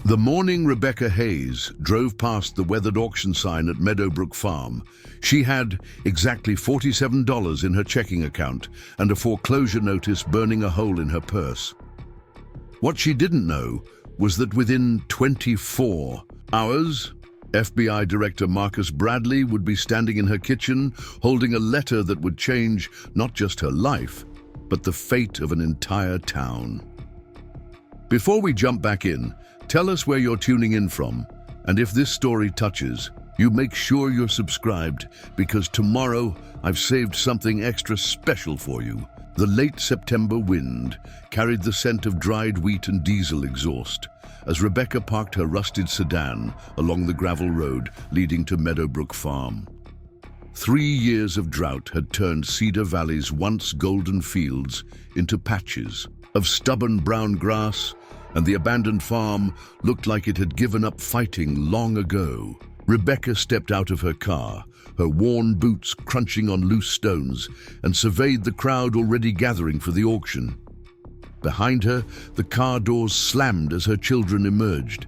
The morning Rebecca Hayes drove past the weathered auction sign at Meadowbrook Farm, she had exactly $47 in her checking account and a foreclosure notice burning a hole in her purse. What she didn't know was that within 24 hours, FBI Director Marcus Bradley would be standing in her kitchen holding a letter that would change not just her life, but the fate of an entire town. Before we jump back in, tell us where you're tuning in from, and if this story touches, you make sure you're subscribed, because tomorrow I've saved something extra special for you. The late September wind carried the scent of dried wheat and diesel exhaust as Rebecca parked her rusted sedan along the gravel road leading to Meadowbrook Farm. 3 years of drought had turned Cedar Valley's once golden fields into patches of stubborn brown grass, and the abandoned farm looked like it had given up fighting long ago. Rebecca stepped out of her car, her worn boots crunching on loose stones, and surveyed the crowd already gathering for the auction. Behind her, the car doors slammed as her children emerged.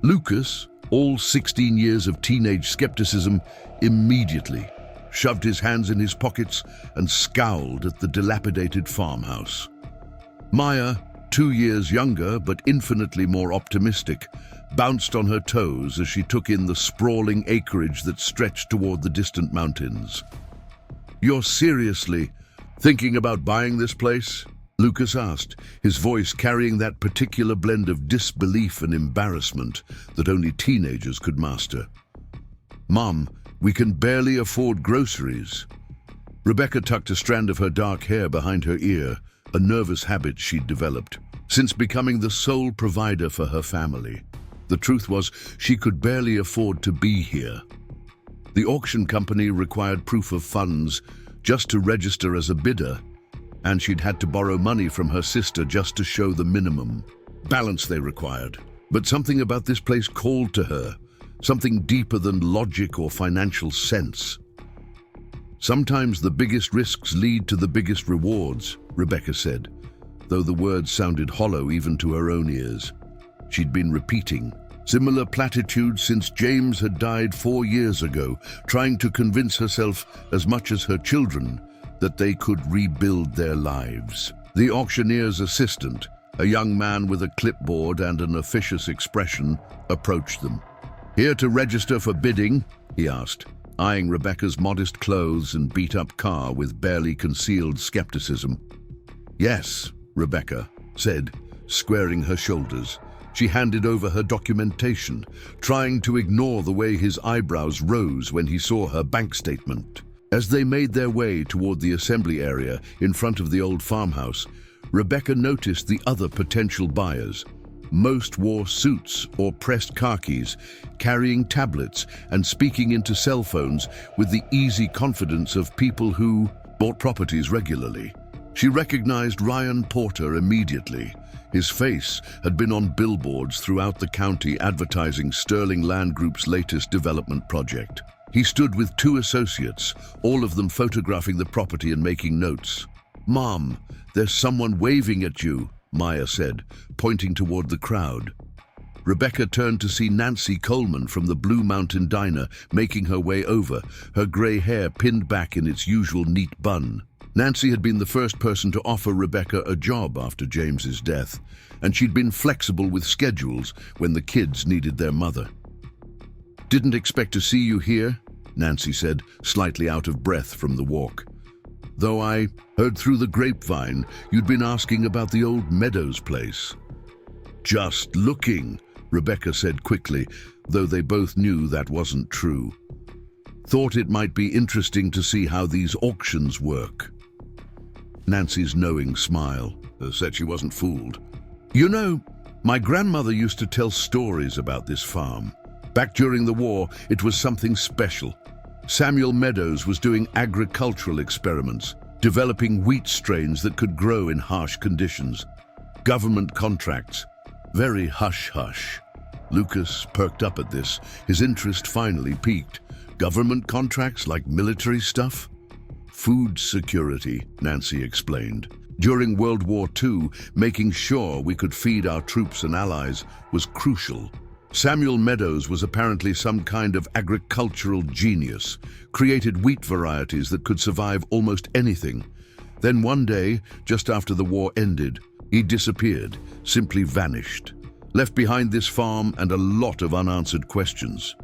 Lucas, all 16 years of teenage skepticism, immediately shoved his hands in his pockets and scowled at the dilapidated farmhouse. Maya, 2 years younger but infinitely more optimistic, bounced on her toes as she took in the sprawling acreage that stretched toward the distant mountains. "You're seriously thinking about buying this place?" Lucas asked, his voice carrying that particular blend of disbelief and embarrassment that only teenagers could master. "Mom, we can barely afford groceries." Rebecca tucked a strand of her dark hair behind her ear, a nervous habit she'd developed since becoming the sole provider for her family. The truth was, she could barely afford to be here. The auction company required proof of funds just to register as a bidder, and she'd had to borrow money from her sister just to show the minimum balance they required. But something about this place called to her, something deeper than logic or financial sense. "Sometimes the biggest risks lead to the biggest rewards," Rebecca said, though the words sounded hollow even to her own ears. She'd been repeating similar platitudes since James had died 4 years ago, trying to convince herself, as much as her children, that they could rebuild their lives. The auctioneer's assistant, a young man with a clipboard and an officious expression, approached them. "Here to register for bidding?" he asked, eyeing Rebecca's modest clothes and beat-up car with barely concealed skepticism. "Yes," Rebecca said, squaring her shoulders. She handed over her documentation, trying to ignore the way his eyebrows rose when he saw her bank statement. As they made their way toward the assembly area in front of the old farmhouse, Rebecca noticed the other potential buyers. Most wore suits or pressed khakis, carrying tablets and speaking into cell phones with the easy confidence of people who bought properties regularly. She recognized Ryan Porter immediately. His face had been on billboards throughout the county advertising Sterling Land Group's latest development project. He stood with 2 associates, all of them photographing the property and making notes. "Mom, there's someone waving at you," Maya said, pointing toward the crowd. Rebecca turned to see Nancy Coleman from the Blue Mountain Diner making her way over, her gray hair pinned back in its usual neat bun. Nancy had been the first person to offer Rebecca a job after James's death, and she'd been flexible with schedules when the kids needed their mother. "Didn't expect to see you here," Nancy said, slightly out of breath from the walk. "Though I heard through the grapevine you'd been asking about the old Meadows place." "Just looking," Rebecca said quickly, though they both knew that wasn't true. "Thought it might be interesting to see how these auctions work." Nancy's knowing smile said she wasn't fooled. "You know, my grandmother used to tell stories about this farm. Back during the war, it was something special. Samuel Meadows was doing agricultural experiments, developing wheat strains that could grow in harsh conditions. Government contracts. Very hush-hush." Lucas perked up at this, his interest finally piqued. "Government contracts like military stuff?" "Food security," Nancy explained. During World War II, making sure we could feed our troops and allies was crucial. Samuel Meadows was apparently some kind of agricultural genius, created wheat varieties that could survive almost anything. Then one day, just after the war ended, he disappeared, simply vanished, left behind this farm and a lot of unanswered questions.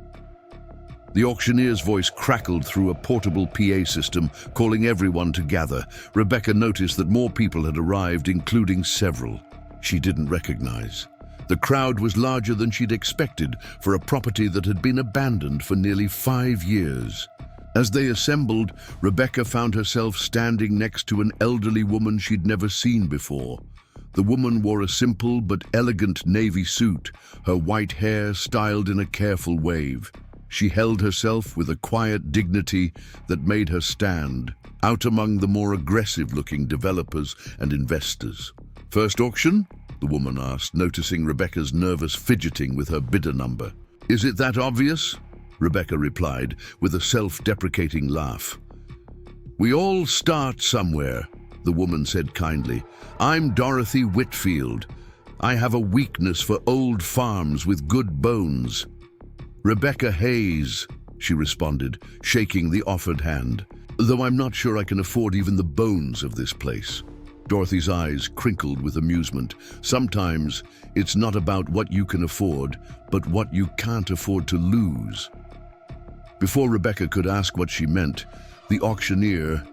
The auctioneer's voice crackled through a portable PA system, calling everyone to gather. Rebecca noticed that more people had arrived, including several she didn't recognize. The crowd was larger than she'd expected for a property that had been abandoned for nearly 5 years. As they assembled, Rebecca found herself standing next to an elderly woman she'd never seen before. The woman wore a simple but elegant navy suit, her white hair styled in a careful wave. She held herself with a quiet dignity that made her stand out among the more aggressive-looking developers and investors. "First auction?" the woman asked, noticing Rebecca's nervous fidgeting with her bidder number. "Is it that obvious?" Rebecca replied with a self-deprecating laugh. "We all start somewhere," the woman said kindly. "I'm Dorothy Whitfield. I have a weakness for old farms with good bones." "Rebecca Hayes," she responded, shaking the offered hand. "Though I'm not sure I can afford even the bones of this place." Dorothy's eyes crinkled with amusement. Sometimes it's not about what you can afford, but what you can't afford to lose. Before Rebecca could ask what she meant, the auctioneer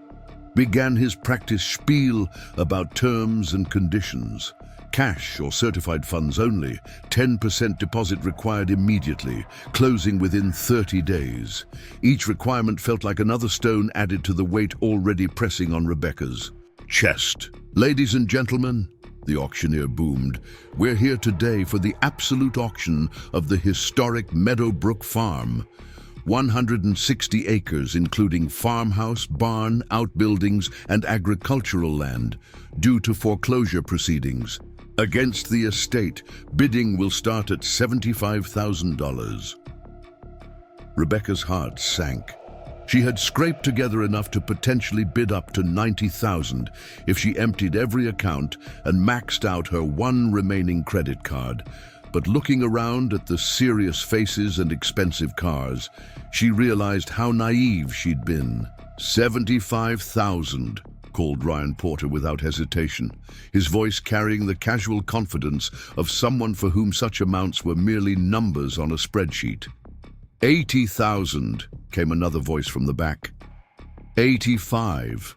began his practice spiel about terms and conditions. Cash or certified funds only, 10% deposit required immediately, closing within 30 days. Each requirement felt like another stone added to the weight already pressing on Rebecca's chest. "Ladies and gentlemen," the auctioneer boomed, "we're here today for the absolute auction of the historic Meadowbrook Farm. 160 acres, including farmhouse, barn, outbuildings, and agricultural land, due to foreclosure proceedings. Against the estate, bidding will start at $75,000. Rebecca's heart sank. She had scraped together enough to potentially bid up to $90,000 if she emptied every account and maxed out her one remaining credit card. But looking around at the serious faces and expensive cars, she realized how naive she'd been. $75,000, called Ryan Porter without hesitation, his voice carrying the casual confidence of someone for whom such amounts were merely numbers on a spreadsheet. $80,000, came another voice from the back. $85,000.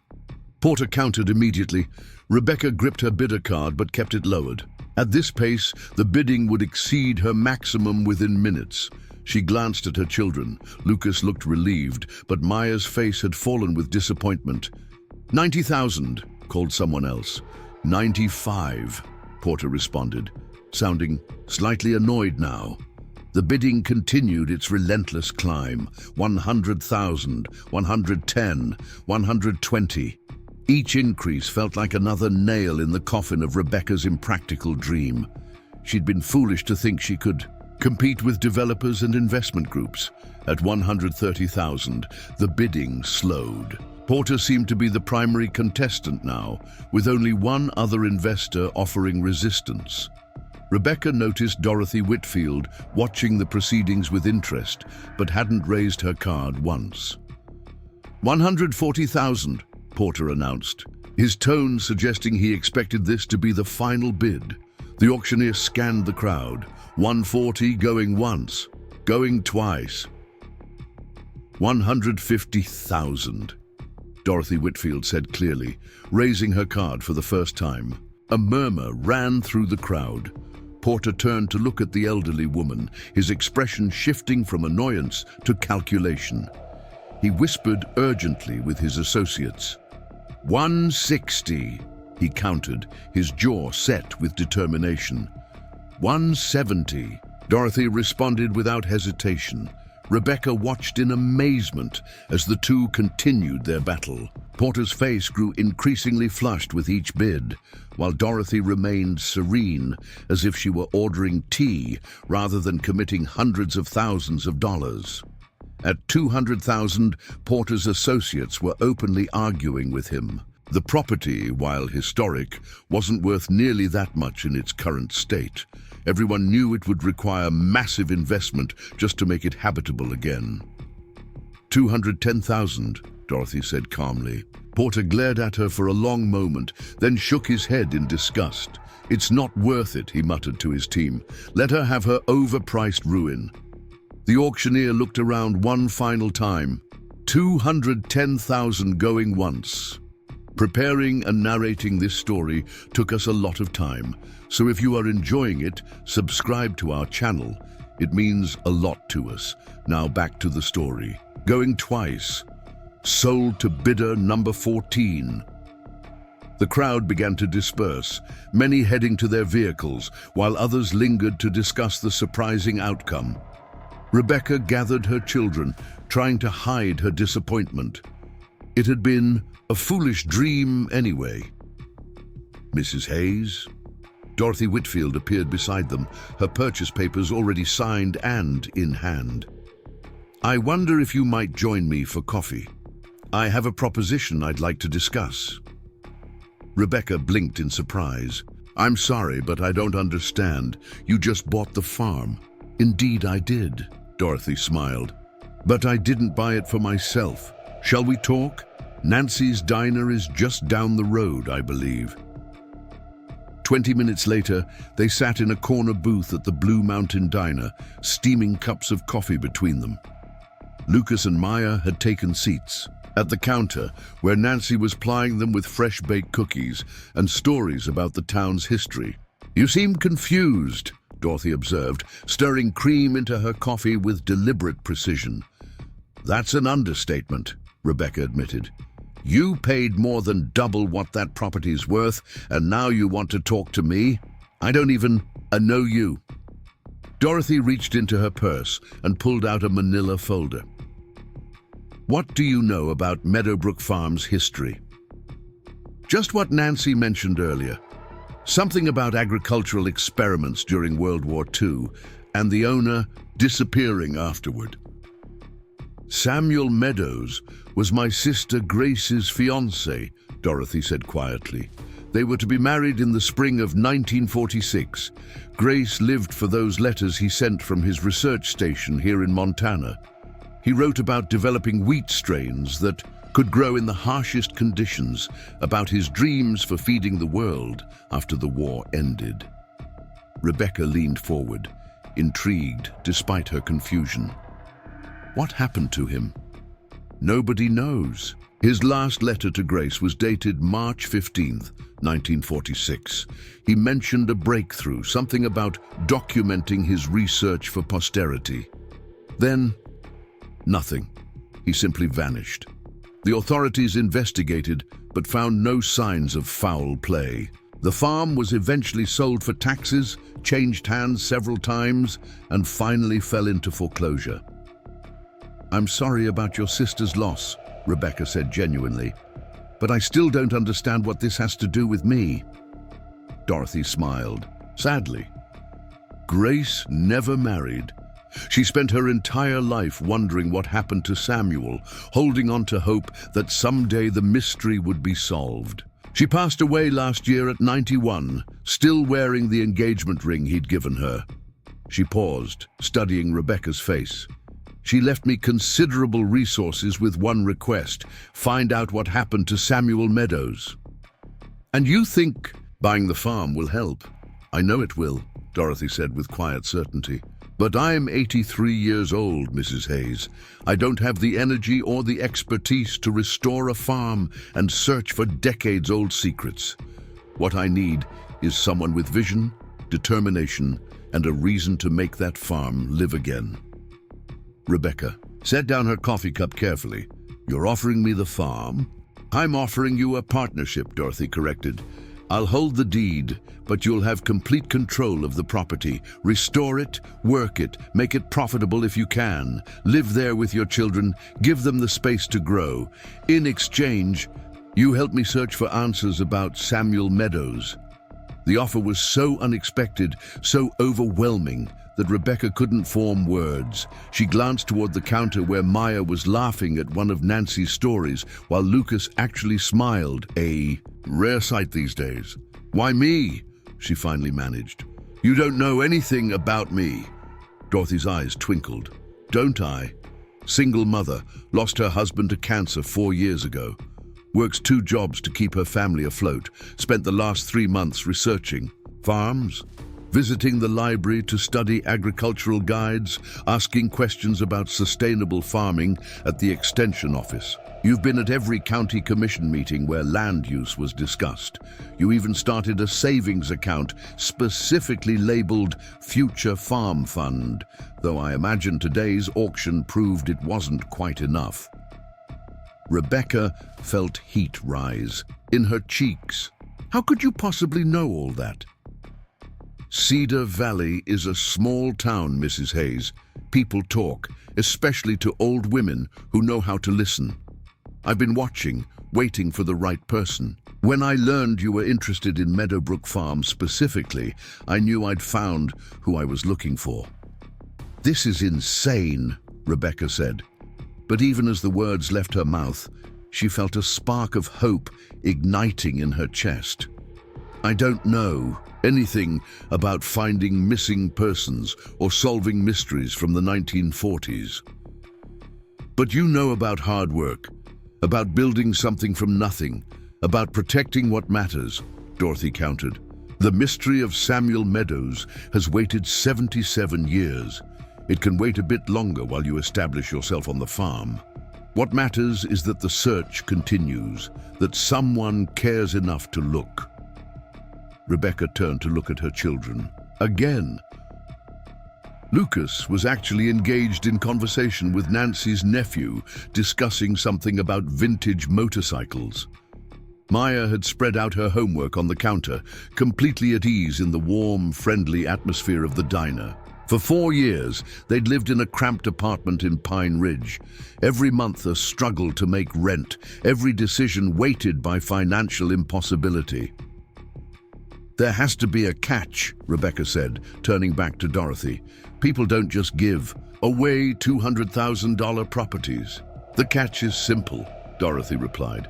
Porter countered immediately. Rebecca gripped her bidder card but kept it lowered. At this pace, the bidding would exceed her maximum within minutes. She glanced at her children. Lucas looked relieved, but Maya's face had fallen with disappointment. $90,000, called someone else. $95,000, Porter responded, sounding slightly annoyed now. The bidding continued its relentless climb. $100,000, $110,000, $120,000. Each increase felt like another nail in the coffin of Rebecca's impractical dream. She'd been foolish to think she could compete with developers and investment groups. At $130,000, the bidding slowed. Porter seemed to be the primary contestant now, with only one other investor offering resistance. Rebecca noticed Dorothy Whitfield watching the proceedings with interest, but hadn't raised her card once. $140,000, Porter announced, his tone suggesting he expected this to be the final bid. The auctioneer scanned the crowd. $140 going once, going twice. $150,000, Dorothy Whitfield said clearly, raising her card for the first time. A murmur ran through the crowd. Porter turned to look at the elderly woman, his expression shifting from annoyance to calculation. He whispered urgently with his associates. $160, he counted, his jaw set with determination. $170, Dorothy responded without hesitation. Rebecca watched in amazement as the two continued their battle. Porter's face grew increasingly flushed with each bid, while Dorothy remained serene, as if she were ordering tea rather than committing hundreds of thousands of dollars. At $200,000, Porter's associates were openly arguing with him. The property, while historic, wasn't worth nearly that much in its current state. Everyone knew it would require massive investment just to make it habitable again. $210,000, Dorothy said calmly. Porter glared at her for a long moment, then shook his head in disgust. "It's not worth it," he muttered to his team. "Let her have her overpriced ruin." The auctioneer looked around one final time. $210,000 going once. Preparing and narrating this story took us a lot of time, so if you are enjoying it, subscribe to our channel. It means a lot to us. Now back to the story. Going twice. Sold to bidder number 14. The crowd began to disperse, many heading to their vehicles, while others lingered to discuss the surprising outcome. Rebecca gathered her children, trying to hide her disappointment. It had been a foolish dream anyway. Mrs. Hayes? Dorothy Whitfield appeared beside them, her purchase papers already signed and in hand. "I wonder if you might join me for coffee. I have a proposition I'd like to discuss." Rebecca blinked in surprise. "I'm sorry, but I don't understand. You just bought the farm." "Indeed I did," Dorothy smiled. "But I didn't buy it for myself. Shall we talk? Nancy's Diner is just down the road, I believe." 20 minutes later, they sat in a corner booth at the Blue Mountain Diner, steaming cups of coffee between them. Lucas and Maya had taken seats at the counter, where Nancy was plying them with fresh-baked cookies and stories about the town's history. "You seem confused," Dorothy observed, stirring cream into her coffee with deliberate precision. "That's an understatement," Rebecca admitted. "You paid more than double what that property's worth, and now you want to talk to me? I don't even know you." Dorothy reached into her purse and pulled out a manila folder. "What do you know about Meadowbrook Farm's history?" "Just what Nancy mentioned earlier. Something about agricultural experiments during World War II, and the owner disappearing afterward." "Samuel Meadows was my sister Grace's fiancé," Dorothy said quietly. "They were to be married in the spring of 1946. Grace lived for those letters he sent from his research station here in Montana. He wrote about developing wheat strains that could grow in the harshest conditions, about his dreams for feeding the world after the war ended." Rebecca leaned forward, intrigued despite her confusion. "What happened to him?" "Nobody knows. His last letter to Grace was dated March 15th, 1946. He mentioned a breakthrough, something about documenting his research for posterity. Then, nothing. He simply vanished. The authorities investigated, but found no signs of foul play. The farm was eventually sold for taxes, changed hands several times, and finally fell into foreclosure." "I'm sorry about your sister's loss," Rebecca said genuinely, "but I still don't understand what this has to do with me." Dorothy smiled, sadly. Grace never married. She spent her entire life wondering what happened to Samuel, holding on to hope that someday the mystery would be solved. She passed away last year at 91, still wearing the engagement ring he'd given her. She paused, studying Rebecca's face. "She left me considerable resources with one request: find out what happened to Samuel Meadows." "And you think buying the farm will help?" "I know it will," Dorothy said with quiet certainty. "But I'm 83 years old, Mrs. Hayes. I don't have the energy or the expertise to restore a farm and search for decades-old secrets. What I need is someone with vision, determination, and a reason to make that farm live again." Rebecca set down her coffee cup carefully. "You're offering me the farm?" "I'm offering you a partnership," Dorothy corrected. "I'll hold the deed, but you'll have complete control of the property. Restore it, work it, make it profitable if you can. Live there with your children, give them the space to grow. In exchange, you help me search for answers about Samuel Meadows." The offer was so unexpected, so overwhelming, that Rebecca couldn't form words. She glanced toward the counter where Maya was laughing at one of Nancy's stories, while Lucas actually smiled, a rare sight these days. "Why me?" she finally managed. "You don't know anything about me." Dorothy's eyes twinkled. "Don't I? Single mother, lost her husband to cancer 4 years ago. Works 2 jobs to keep her family afloat. Spent the last 3 months researching farms, visiting the library to study agricultural guides, asking questions about sustainable farming at the extension office. You've been at every county commission meeting where land use was discussed. You even started a savings account specifically labeled Future Farm Fund, though I imagine today's auction proved it wasn't quite enough." Rebecca felt heat rise in her cheeks. "How could you possibly know all that?" "Cedar Valley is a small town, Mrs. Hayes. People talk, especially to old women who know how to listen. I've been watching, waiting for the right person. When I learned you were interested in Meadowbrook Farm specifically, I knew I'd found who I was looking for." "This is insane," Rebecca said. But even as the words left her mouth, she felt a spark of hope igniting in her chest. "I don't know anything about finding missing persons or solving mysteries from the 1940s. But you know about hard work, about building something from nothing, about protecting what matters," Dorothy countered. "The mystery of Samuel Meadows has waited 77 years. It can wait a bit longer while you establish yourself on the farm. What matters is that the search continues, that someone cares enough to look." Rebecca turned to look at her children. Again. Lucas was actually engaged in conversation with Nancy's nephew, discussing something about vintage motorcycles. Maya had spread out her homework on the counter, completely at ease in the warm, friendly atmosphere of the diner. For 4 years, they'd lived in a cramped apartment in Pine Ridge. Every month a struggle to make rent, every decision weighted by financial impossibility. "There has to be a catch," Rebecca said, turning back to Dorothy. "People don't just give away $200,000 properties." "The catch is simple," Dorothy replied.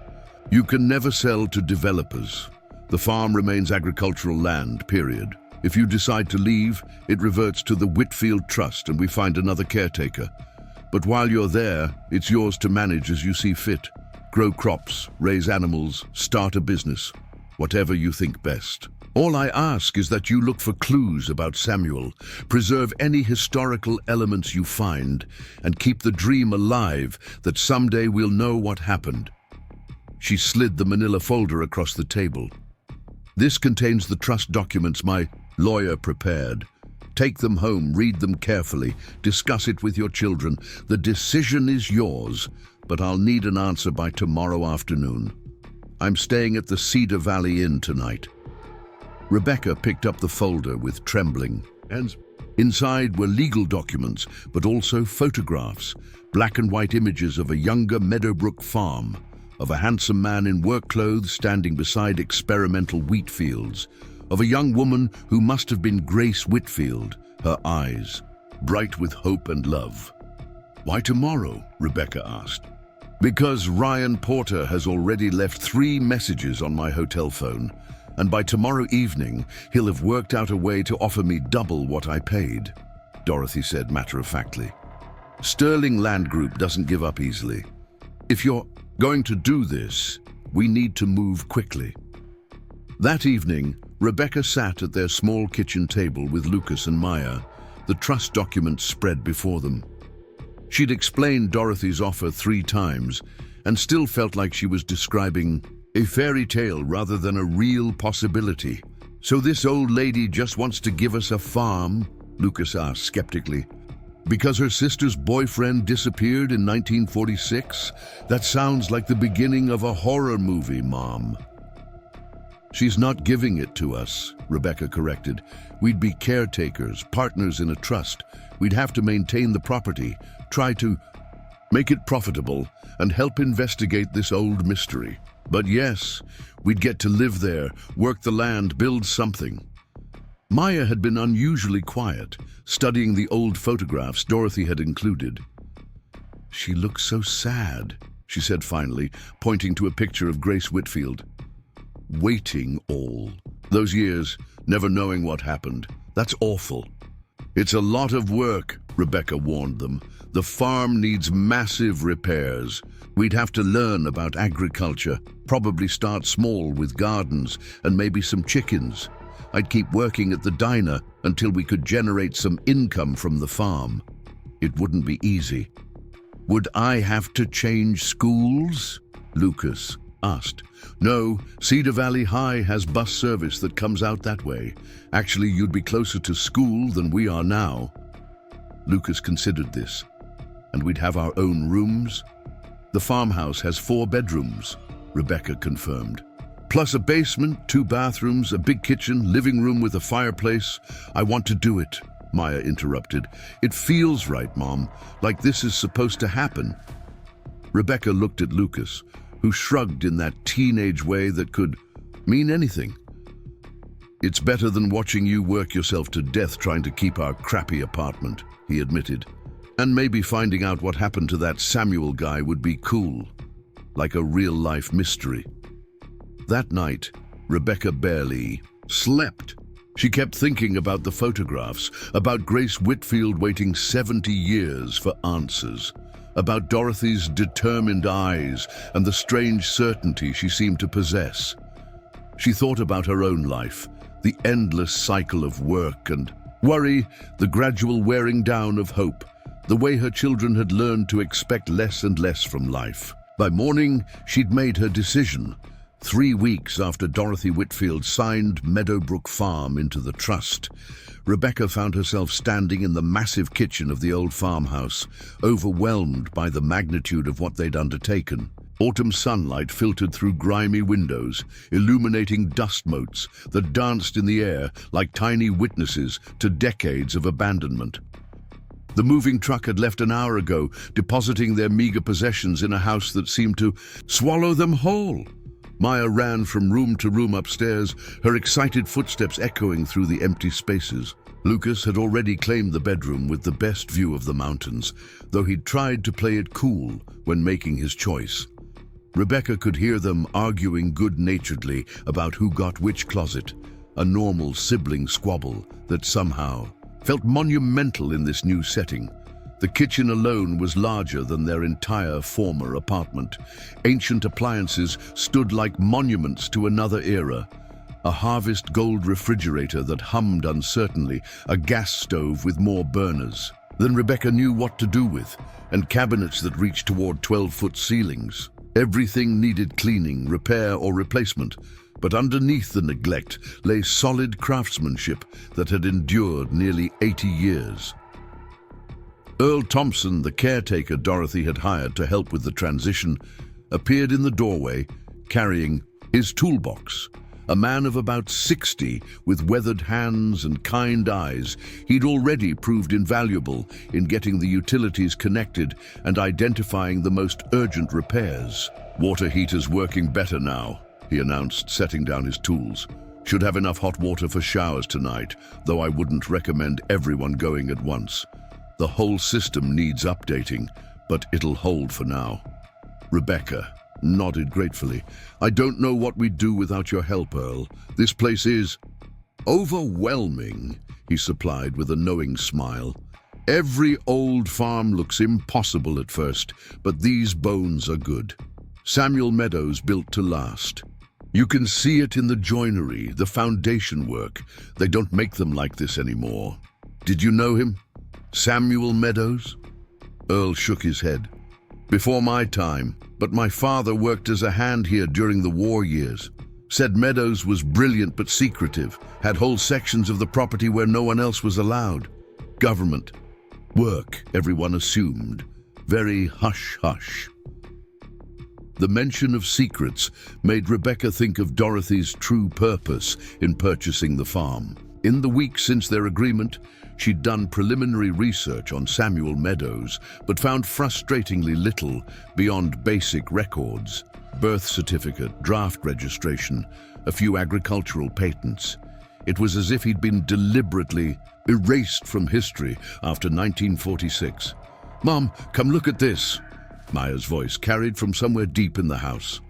"You can never sell to developers. The farm remains agricultural land, period. If you decide to leave, it reverts to the Whitfield Trust and we find another caretaker. But while you're there, it's yours to manage as you see fit. Grow crops, raise animals, start a business, whatever you think best. All I ask is that you look for clues about Samuel, preserve any historical elements you find, and keep the dream alive that someday we'll know what happened." She slid the manila folder across the table. "This contains the trust documents my lawyer prepared. Take them home, read them carefully, discuss it with your children. The decision is yours, but I'll need an answer by tomorrow afternoon. I'm staying at the Cedar Valley Inn tonight." Rebecca picked up the folder with trembling hands. Inside were legal documents, but also photographs, black and white images of a younger Meadowbrook farm, of a handsome man in work clothes standing beside experimental wheat fields, of a young woman who must have been Grace Whitfield, her eyes bright with hope and love. "Why tomorrow?" Rebecca asked. "Because Ryan Porter has already left 3 messages on my hotel phone, and by tomorrow evening he'll have worked out a way to offer me double what I paid," Dorothy said matter-of-factly. "Sterling Land Group doesn't give up easily. If you're going to do this, we need to move quickly." That evening, Rebecca sat at their small kitchen table with Lucas and Maya, the trust documents spread before them. She'd explained Dorothy's offer 3 times and still felt like she was describing a fairy tale rather than a real possibility. "So this old lady just wants to give us a farm?" Lucas asked skeptically. "Because her sister's boyfriend disappeared in 1946? That sounds like the beginning of a horror movie, Mom." "She's not giving it to us," Rebecca corrected. "We'd be caretakers, partners in a trust. We'd have to maintain the property, try to make it profitable, and help investigate this old mystery. But yes, we'd get to live there, work the land, build something." Maya had been unusually quiet, studying the old photographs Dorothy had included. "She looks so sad," she said finally, pointing to a picture of Grace Whitfield. "Waiting all those years, never knowing what happened. That's awful." "It's a lot of work," Rebecca warned them. "The farm needs massive repairs. We'd have to learn about agriculture, probably start small with gardens and maybe some chickens. I'd keep working at the diner until we could generate some income from the farm. It wouldn't be easy." "Would I have to change schools?" Lucas asked. "No, Cedar Valley High has bus service that comes out that way. Actually, you'd be closer to school than we are now." Lucas considered this. "And we'd have our own rooms?" "The farmhouse has 4 bedrooms, Rebecca confirmed. "Plus a basement, 2 bathrooms, a big kitchen, living room with a fireplace." "I want to do it," Maya interrupted. "It feels right, Mom, like this is supposed to happen." Rebecca looked at Lucas, who shrugged in that teenage way that could mean anything. "It's better than watching you work yourself to death trying to keep our crappy apartment," he admitted. "And maybe finding out what happened to that Samuel guy would be cool, like a real-life mystery." That night, Rebecca barely slept. She kept thinking about the photographs, about Grace Whitfield waiting 70 years for answers, about Dorothy's determined eyes and the strange certainty she seemed to possess. She thought about her own life, the endless cycle of work and worry, the gradual wearing down of hope, the way her children had learned to expect less and less from life. By morning, she'd made her decision. 3 weeks after Dorothy Whitfield signed Meadowbrook Farm into the trust, Rebecca found herself standing in the massive kitchen of the old farmhouse, overwhelmed by the magnitude of what they'd undertaken. Autumn sunlight filtered through grimy windows, illuminating dust motes that danced in the air like tiny witnesses to decades of abandonment. The moving truck had left an hour ago, depositing their meager possessions in a house that seemed to swallow them whole. Maya ran from room to room upstairs, her excited footsteps echoing through the empty spaces. Lucas had already claimed the bedroom with the best view of the mountains, though he'd tried to play it cool when making his choice. Rebecca could hear them arguing good-naturedly about who got which closet, a normal sibling squabble that somehow felt monumental in this new setting. The kitchen alone was larger than their entire former apartment. Ancient appliances stood like monuments to another era. A harvest gold refrigerator that hummed uncertainly, a gas stove with more burners than Rebecca knew what to do with, and cabinets that reached toward 12-foot ceilings. Everything needed cleaning, repair, or replacement, but underneath the neglect lay solid craftsmanship that had endured nearly 80 years. Earl Thompson, the caretaker Dorothy had hired to help with the transition, appeared in the doorway carrying his toolbox. A man of about 60, with weathered hands and kind eyes, he'd already proved invaluable in getting the utilities connected and identifying the most urgent repairs. "Water heater's working better now," he announced, setting down his tools. "Should have enough hot water for showers tonight, though I wouldn't recommend everyone going at once. The whole system needs updating, but it'll hold for now." Rebecca nodded gratefully. "I don't know what we'd do without your help, Earl. This place is overwhelming," he supplied with a knowing smile. "Every old farm looks impossible at first, but these bones are good. Samuel Meadows built to last. You can see it in the joinery, the foundation work. They don't make them like this anymore. Did you know him? Samuel Meadows?" Earl shook his head. "Before my time, but my father worked as a hand here during the war years. Said Meadows was brilliant but secretive, had whole sections of the property where no one else was allowed. Government. Work, everyone assumed. Very hush-hush." The mention of secrets made Rebecca think of Dorothy's true purpose in purchasing the farm. In the weeks since their agreement, she'd done preliminary research on Samuel Meadows, but found frustratingly little beyond basic records: birth certificate, draft registration, a few agricultural patents. It was as if he'd been deliberately erased from history after 1946. "Mom, come look at this," Maya's voice carried from somewhere deep in the house.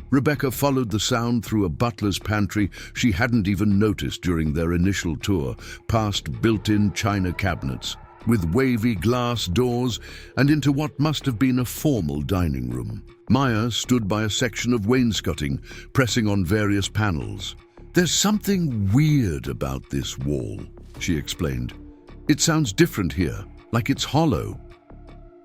Rebecca followed the sound through a butler's pantry she hadn't even noticed during their initial tour, past built-in china cabinets, with wavy glass doors, and into what must have been a formal dining room. Maya stood by a section of wainscoting, pressing on various panels. "There's something weird about this wall," she explained. "It sounds different here, like it's hollow."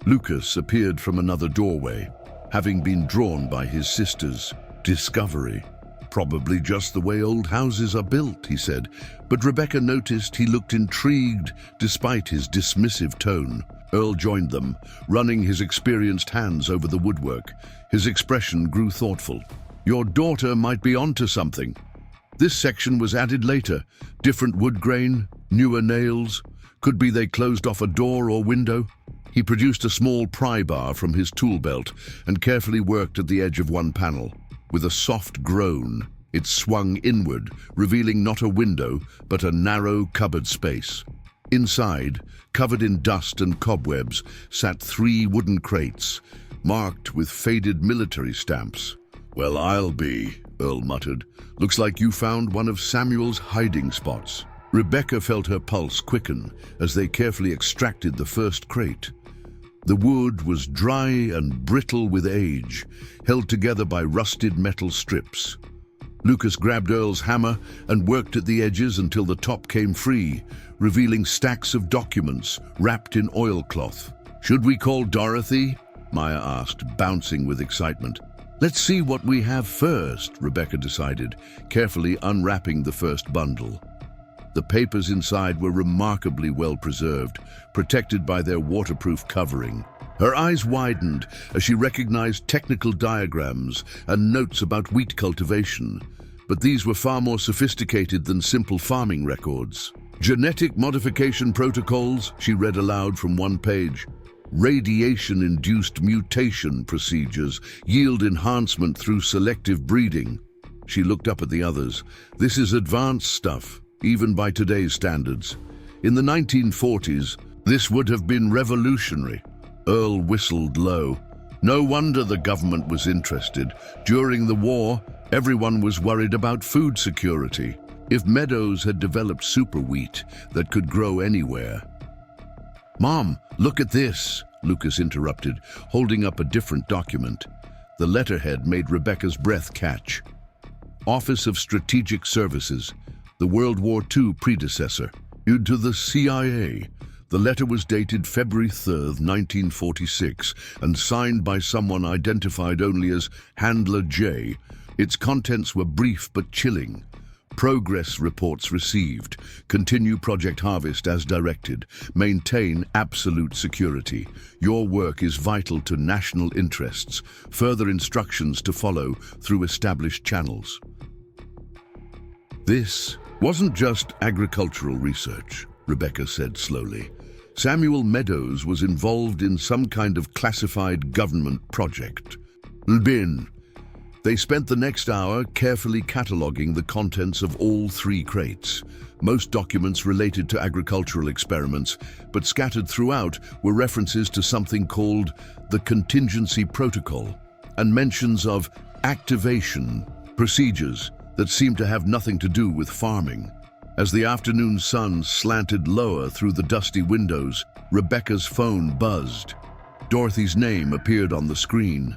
Lucas appeared from another doorway, having been drawn by his sister's discovery. "Probably just the way old houses are built," he said, but Rebecca noticed he looked intrigued despite his dismissive tone. Earl joined them, running his experienced hands over the woodwork. His expression grew thoughtful. "Your daughter might be onto something." This section was added later. Different wood grain, newer nails. Could be they closed off a door or window. He produced a small pry bar from his tool belt and carefully worked at the edge of one panel. With a soft groan, it swung inward, revealing not a window, but a narrow cupboard space. Inside, covered in dust and cobwebs, sat 3 wooden crates, marked with faded military stamps. "Well, I'll be," Earl muttered. "Looks like you found one of Samuel's hiding spots." Rebecca felt her pulse quicken as they carefully extracted the first crate. The wood was dry and brittle with age, held together by rusted metal strips. Lucas grabbed Earl's hammer and worked at the edges until the top came free, revealing stacks of documents wrapped in oilcloth. "Should we call Dorothy?" Maya asked, bouncing with excitement. "Let's see what we have first," Rebecca decided, carefully unwrapping the first bundle. The papers inside were remarkably well preserved, protected by their waterproof covering. Her eyes widened as she recognized technical diagrams and notes about wheat cultivation, but these were far more sophisticated than simple farming records. "Genetic modification protocols," she read aloud from one page. "Radiation-induced mutation procedures, yield enhancement through selective breeding." She looked up at the others. "This is advanced stuff, even by today's standards. In the 1940s, this would have been revolutionary." Earl whistled low. "No wonder the government was interested. During the war, everyone was worried about food security. If Meadows had developed super wheat that could grow anywhere." "Mom, look at this," Lucas interrupted, holding up a different document. The letterhead made Rebecca's breath catch. "Office of Strategic Services, the World War II predecessor, to the CIA." The letter was dated February 3rd, 1946, and signed by someone identified only as Handler J. Its contents were brief but chilling. "Progress reports received. Continue Project Harvest as directed. Maintain absolute security. Your work is vital to national interests. Further instructions to follow through established channels." "This wasn't just agricultural research," Rebecca said slowly. "Samuel Meadows was involved in some kind of classified government project. Bin." They spent the next hour carefully cataloging the contents of all 3 crates. Most documents related to agricultural experiments, but scattered throughout were references to something called the Contingency Protocol, and mentions of activation procedures that seemed to have nothing to do with farming. As the afternoon sun slanted lower through the dusty windows, Rebecca's phone buzzed. Dorothy's name appeared on the screen.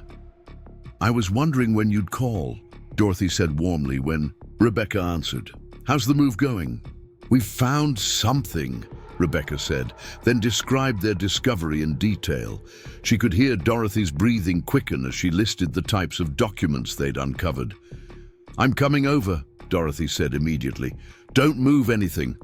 "I was wondering when you'd call," Dorothy said warmly when Rebecca answered. "How's the move going?" "We've found something," Rebecca said, then described their discovery in detail. She could hear Dorothy's breathing quicken as she listed the types of documents they'd uncovered. "I'm coming over," Dorothy said immediately. "Don't move anything.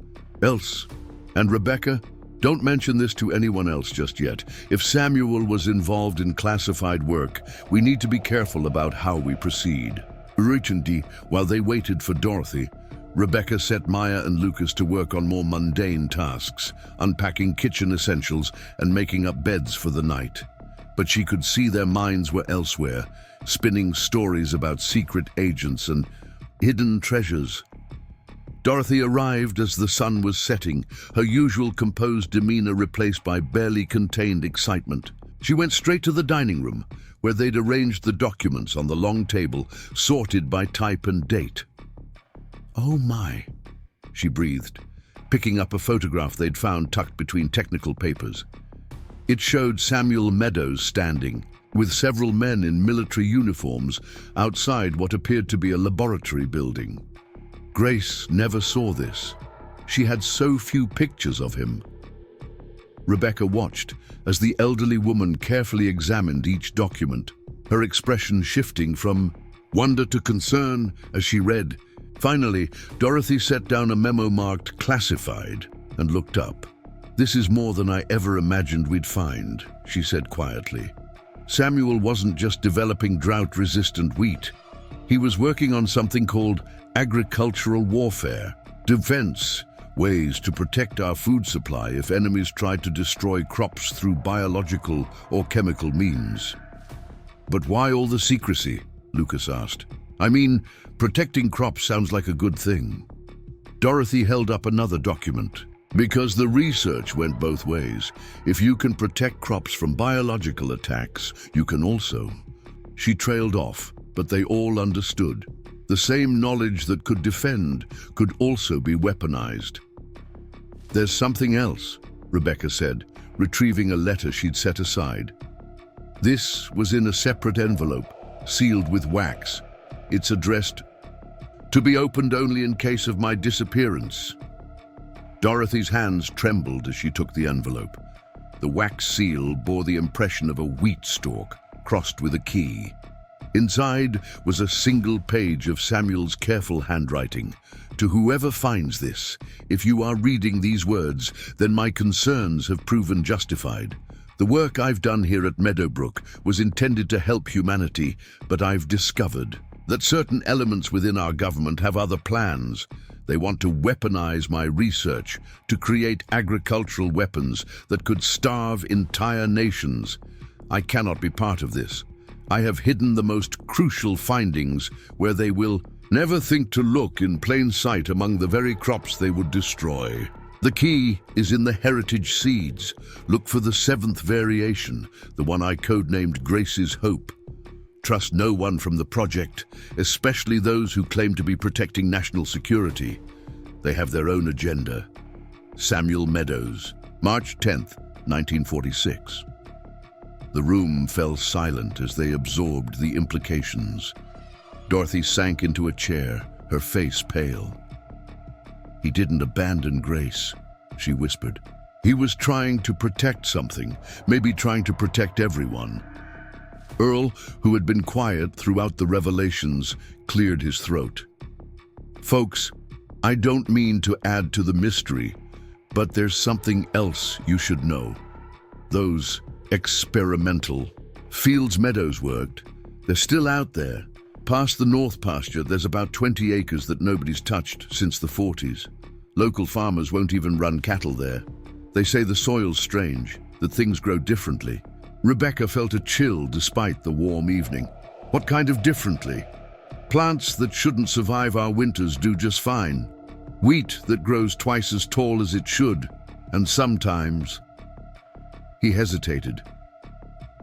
Else. And Rebecca, don't mention this to anyone else just yet. If Samuel was involved in classified work, we need to be careful about how we proceed." Urgently, while they waited for Dorothy, Rebecca set Maya and Lucas to work on more mundane tasks, unpacking kitchen essentials and making up beds for the night. But she could see their minds were elsewhere, spinning stories about secret agents and hidden treasures. Dorothy arrived as the sun was setting, her usual composed demeanor replaced by barely contained excitement. She went straight to the dining room, where they'd arranged the documents on the long table, sorted by type and date. "Oh my," she breathed, picking up a photograph they'd found tucked between technical papers. It showed Samuel Meadows standing, with several men in military uniforms, outside what appeared to be a laboratory building. Grace never saw this. She had so few pictures of him. Rebecca watched as the elderly woman carefully examined each document, her expression shifting from wonder to concern as she read. Finally, Dorothy set down a memo marked "Classified" and looked up. "This is more than I ever imagined we'd find," she said quietly. Samuel wasn't just developing drought-resistant wheat. He was working on something called agricultural warfare, defense, ways to protect our food supply if enemies tried to destroy crops through biological or chemical means. "But why all the secrecy?" Lucas asked. "I mean, protecting crops sounds like a good thing." Dorothy held up another document. "Because the research went both ways. If you can protect crops from biological attacks, you can also." She trailed off, but they all understood. The same knowledge that could defend could also be weaponized. "There's something else," Rebecca said, retrieving a letter she'd set aside. This was in a separate envelope, sealed with wax. It's addressed, "To be opened only in case of my disappearance." Dorothy's hands trembled as she took the envelope. The wax seal bore the impression of a wheat stalk, crossed with a key. Inside was a single page of Samuel's careful handwriting. "To whoever finds this, if you are reading these words, then my concerns have proven justified. The work I've done here at Meadowbrook was intended to help humanity, but I've discovered that certain elements within our government have other plans. They want to weaponize my research to create agricultural weapons that could starve entire nations. I cannot be part of this. I have hidden the most crucial findings where they will never think to look in plain sight among the very crops they would destroy. The key is in the heritage seeds. Look for the 7th variation, the one I codenamed Grace's Hope. Trust no one from the project, especially those who claim to be protecting national security. They have their own agenda." Samuel Meadows, March 10th, 1946. The room fell silent as they absorbed the implications. Dorothy sank into a chair, her face pale. "He didn't abandon Grace," she whispered. "He was trying to protect something, maybe trying to protect everyone." Earl, who had been quiet throughout the revelations, cleared his throat. "Folks, I don't mean to add to the mystery, but there's something else you should know. Those experimental Fields Meadows worked. They're still out there. Past the north pasture, there's about 20 acres that nobody's touched since the 40s. Local farmers won't even run cattle there. They say the soil's strange, that things grow differently." Rebecca felt a chill despite the warm evening. "What kind of differently?" "Plants that shouldn't survive our winters do just fine. Wheat that grows twice as tall as it should. And sometimes..." He hesitated.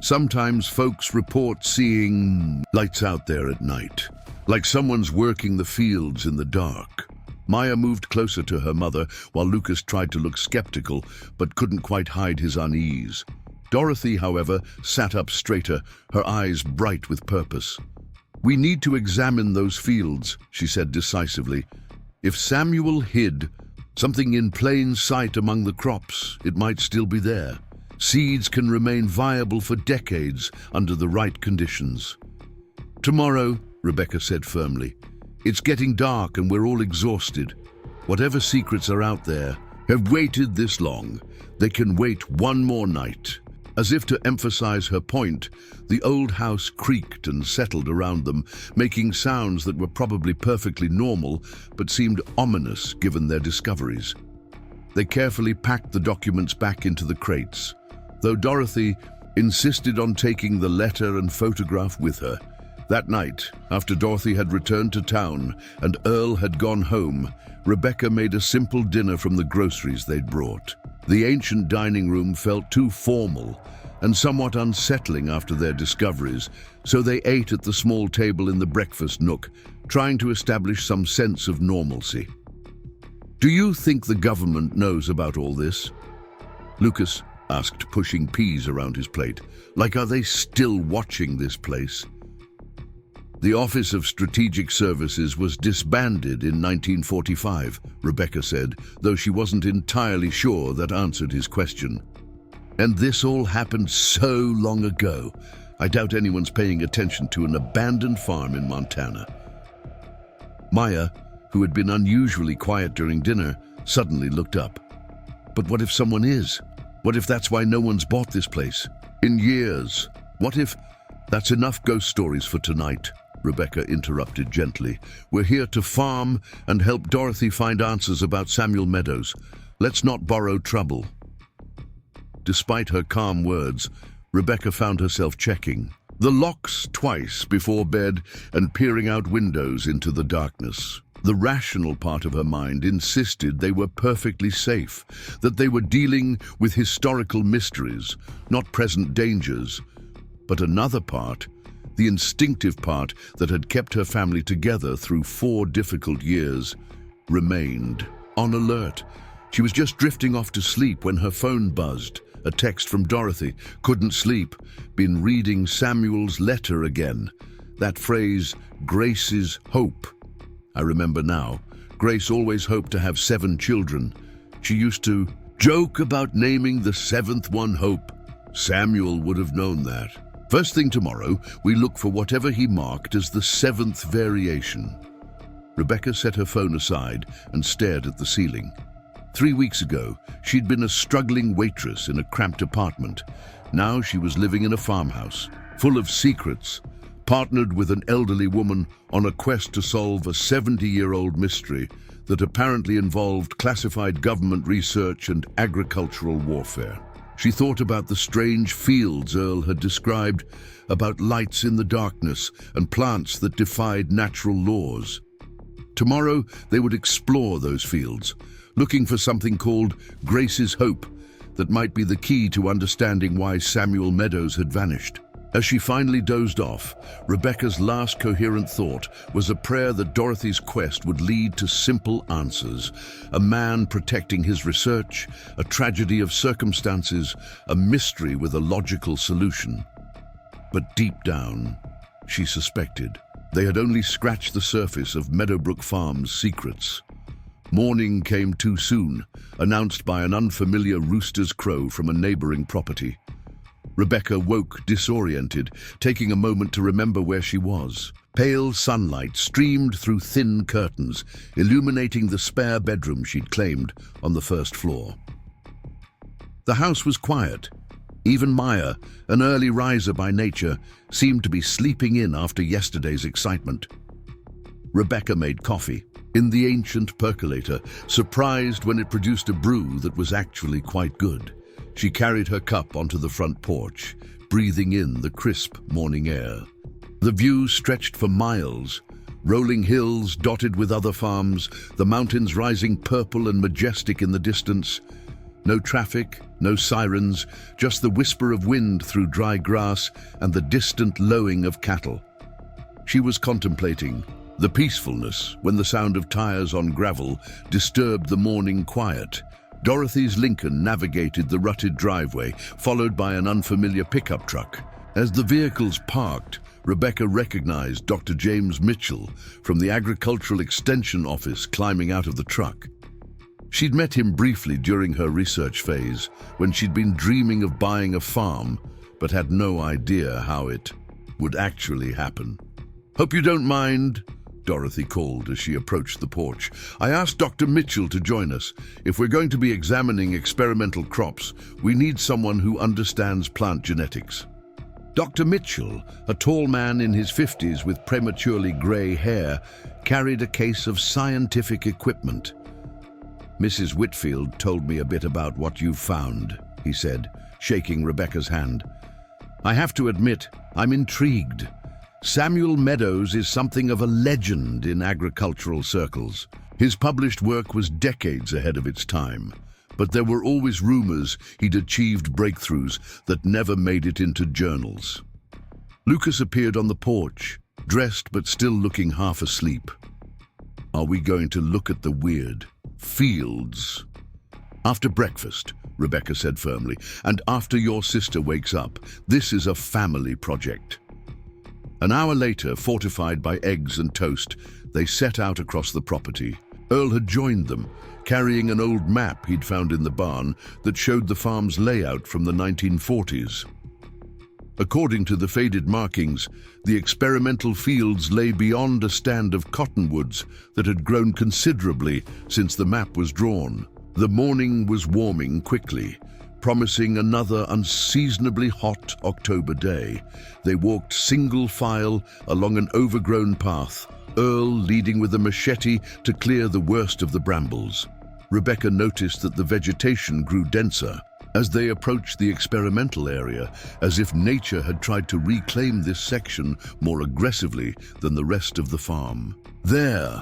"Sometimes folks report seeing lights out there at night, like someone's working the fields in the dark." Maya moved closer to her mother while Lucas tried to look skeptical but couldn't quite hide his unease. Dorothy, however, sat up straighter, her eyes bright with purpose. "We need to examine those fields," she said decisively. "If Samuel hid something in plain sight among the crops, it might still be there. Seeds can remain viable for decades under the right conditions." "Tomorrow," Rebecca said firmly. "It's getting dark and we're all exhausted. Whatever secrets are out there have waited this long. They can wait one more night." As if to emphasize her point, the old house creaked and settled around them, making sounds that were probably perfectly normal, but seemed ominous given their discoveries. They carefully packed the documents back into the crates, though Dorothy insisted on taking the letter and photograph with her. That night, after Dorothy had returned to town and Earl had gone home, Rebecca made a simple dinner from the groceries they'd brought. The ancient dining room felt too formal and somewhat unsettling after their discoveries, so they ate at the small table in the breakfast nook, trying to establish some sense of normalcy. "Do you think the government knows about all this?" Lucas asked, pushing peas around his plate. "Like, are they still watching this place?" "The Office of Strategic Services was disbanded in 1945, Rebecca said, though she wasn't entirely sure that answered his question. "And this all happened so long ago. I doubt anyone's paying attention to an abandoned farm in Montana." Maya, who had been unusually quiet during dinner, suddenly looked up. "But what if someone is? What if that's why no one's bought this place? In years. What if—" "That's enough ghost stories for tonight," Rebecca interrupted gently. "We're here to farm and help Dorothy find answers about Samuel Meadows. Let's not borrow trouble." Despite her calm words, Rebecca found herself checking the locks twice before bed and peering out windows into the darkness. The rational part of her mind insisted they were perfectly safe, that they were dealing with historical mysteries, not present dangers. But another part, the instinctive part that had kept her family together through 4 difficult years, remained on alert. She was just drifting off to sleep when her phone buzzed. A text from Dorothy. "Couldn't sleep. Been reading Samuel's letter again. That phrase, Grace's hope. I remember now. Grace always hoped to have 7 children. She used to joke about naming the 7th one Hope. Samuel would have known that. First thing tomorrow, we look for whatever he marked as the 7th variation." Rebecca set her phone aside and stared at the ceiling. 3 weeks ago, she'd been a struggling waitress in a cramped apartment. Now she was living in a farmhouse, full of secrets, partnered with an elderly woman on a quest to solve a 70-year-old mystery that apparently involved classified government research and agricultural warfare. She thought about the strange fields Earl had described, about lights in the darkness and plants that defied natural laws. Tomorrow, they would explore those fields, looking for something called Grace's Hope that might be the key to understanding why Samuel Meadows had vanished. As she finally dozed off, Rebecca's last coherent thought was a prayer that Dorothy's quest would lead to simple answers. A man protecting his research, a tragedy of circumstances, a mystery with a logical solution. But deep down, she suspected, they had only scratched the surface of Meadowbrook Farm's secrets. Morning came too soon, announced by an unfamiliar rooster's crow from a neighboring property. Rebecca woke disoriented, taking a moment to remember where she was. Pale sunlight streamed through thin curtains, illuminating the spare bedroom she'd claimed on the first floor. The house was quiet. Even Maya, an early riser by nature, seemed to be sleeping in after yesterday's excitement. Rebecca made coffee in the ancient percolator, surprised when it produced a brew that was actually quite good. She carried her cup onto the front porch, breathing in the crisp morning air. The view stretched for miles, rolling hills dotted with other farms, the mountains rising purple and majestic in the distance. No traffic, no sirens, just the whisper of wind through dry grass and the distant lowing of cattle. She was contemplating the peacefulness when the sound of tires on gravel disturbed the morning quiet. Dorothy's Lincoln navigated the rutted driveway, followed by an unfamiliar pickup truck. As the vehicles parked, Rebecca recognized Dr. James Mitchell from the Agricultural Extension Office climbing out of the truck. She'd met him briefly during her research phase, when she'd been dreaming of buying a farm, but had no idea how it would actually happen. "Hope you don't mind," Dorothy called as she approached the porch. "I asked Dr. Mitchell to join us. If we're going to be examining experimental crops, we need someone who understands plant genetics." Dr. Mitchell, a tall man in his 50s with prematurely gray hair, carried a case of scientific equipment. "Mrs. Whitfield told me a bit about what you've found," he said, shaking Rebecca's hand. "I have to admit, I'm intrigued. Samuel Meadows is something of a legend in agricultural circles. His published work was decades ahead of its time, but there were always rumors he'd achieved breakthroughs that never made it into journals. Lucas appeared on the porch, dressed but still looking half asleep. Are we going to look at the weird fields? After breakfast, Rebecca said firmly, and after your sister wakes up. This is a family project. An hour later, fortified by eggs and toast, they set out across the property. Earl had joined them, carrying an old map he'd found in the barn that showed the farm's layout from the 1940s. According to the faded markings, the experimental fields lay beyond a stand of cottonwoods that had grown considerably since the map was drawn. The morning was warming quickly, promising another unseasonably hot October day. They walked single file along an overgrown path, Earl leading with a machete to clear the worst of the brambles. Rebecca noticed that the vegetation grew denser as they approached the experimental area, as if nature had tried to reclaim this section more aggressively than the rest of the farm. There,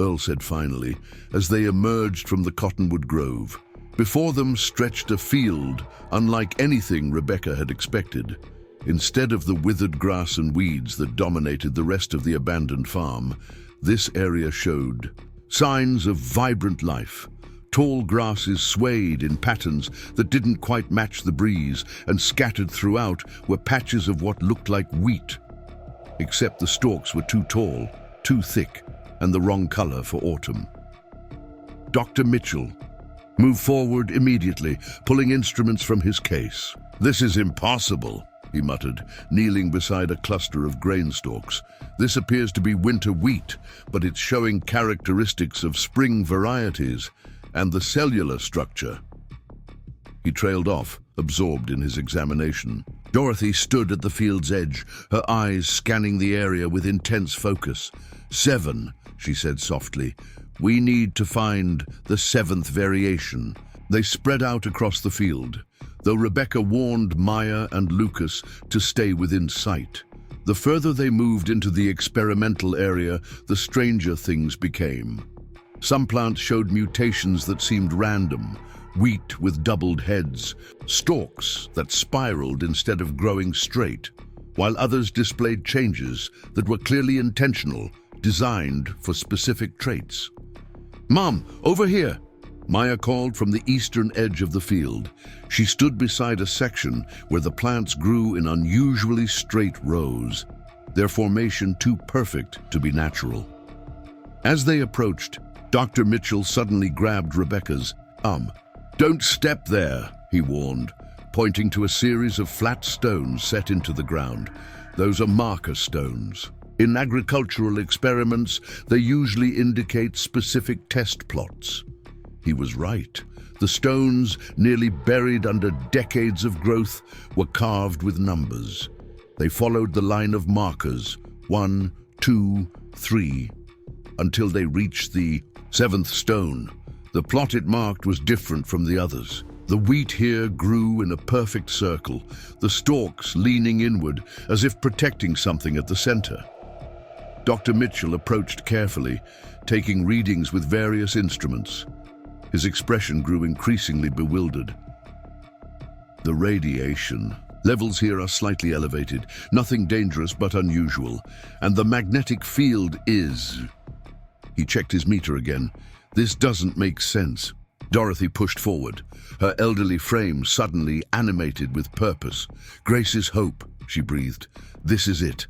Earl said finally, as they emerged from the cottonwood grove. Before them stretched a field unlike anything Rebecca had expected. Instead of the withered grass and weeds that dominated the rest of the abandoned farm, this area showed signs of vibrant life. Tall grasses swayed in patterns that didn't quite match the breeze, and scattered throughout were patches of what looked like wheat. Except the stalks were too tall, too thick, and the wrong color for autumn. Dr. Mitchell moved forward immediately, pulling instruments from his case. "This is impossible," he muttered, kneeling beside a cluster of grain stalks. "This appears to be winter wheat, but it's showing characteristics of spring varieties and the cellular structure." He trailed off, absorbed in his examination. Dorothy stood at the field's edge, her eyes scanning the area with intense focus. "7," she said softly. "We need to find the 7th variation." They spread out across the field, though Rebecca warned Maya and Lucas to stay within sight. The further they moved into the experimental area, the stranger things became. Some plants showed mutations that seemed random, wheat with doubled heads, stalks that spiraled instead of growing straight, while others displayed changes that were clearly intentional, designed for specific traits. "Mom, over here!" Maya called from the eastern edge of the field. She stood beside a section where the plants grew in unusually straight rows, their formation too perfect to be natural. As they approached, Dr. Mitchell suddenly grabbed Rebecca's arm. "Don't step there," he warned, pointing to a series of flat stones set into the ground. "Those are marker stones. In agricultural experiments, they usually indicate specific test plots." He was right. The stones, nearly buried under decades of growth, were carved with numbers. They followed the line of markers, 1, 2, 3, until they reached the 7th stone. The plot it marked was different from the others. The wheat here grew in a perfect circle, the stalks leaning inward as if protecting something at the center. Dr. Mitchell approached carefully, taking readings with various instruments. His expression grew increasingly bewildered. "The radiation levels here are slightly elevated, nothing dangerous but unusual, and the magnetic field is..." He checked his meter again. "This doesn't make sense." Dorothy pushed forward, her elderly frame suddenly animated with purpose. "Grace's hope," she breathed. "This is it."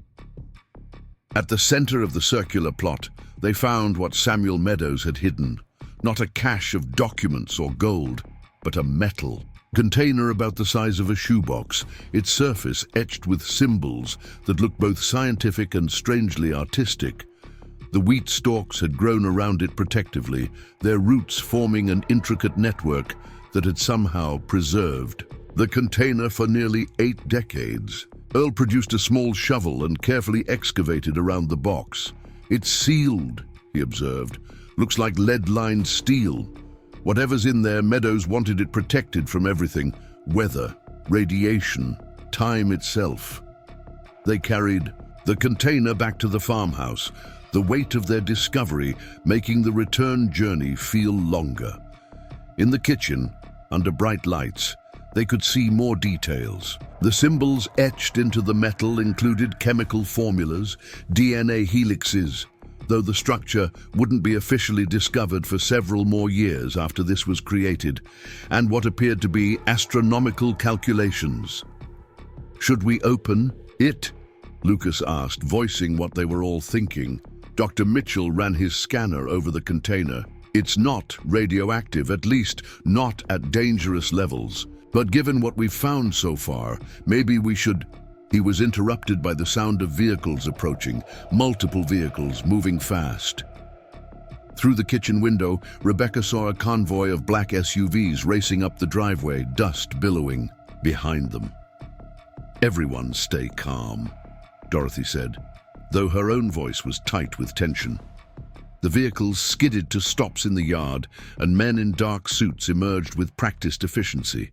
At the center of the circular plot, they found what Samuel Meadows had hidden. Not a cache of documents or gold, but a metal container about the size of a shoebox, its surface etched with symbols that looked both scientific and strangely artistic. The wheat stalks had grown around it protectively, their roots forming an intricate network that had somehow preserved the container for nearly 8 decades. Earl produced a small shovel and carefully excavated around the box. "It's sealed," he observed. "Looks like lead-lined steel. Whatever's in there, Meadows wanted it protected from everything. Weather, radiation, time itself." They carried the container back to the farmhouse, the weight of their discovery making the return journey feel longer. In the kitchen, under bright lights, they could see more details. The symbols etched into the metal included chemical formulas, DNA helixes, though the structure wouldn't be officially discovered for several more years after this was created, and what appeared to be astronomical calculations. "Should we open it?" Lucas asked, voicing what they were all thinking. Dr. Mitchell ran his scanner over the container. "It's not radioactive, at least not at dangerous levels. But given what we've found so far, maybe we should—" He was interrupted by the sound of vehicles approaching, multiple vehicles moving fast. Through the kitchen window, Rebecca saw a convoy of black SUVs racing up the driveway, dust billowing behind them. "Everyone stay calm," Dorothy said, though her own voice was tight with tension. The vehicles skidded to stops in the yard, and men in dark suits emerged with practiced efficiency.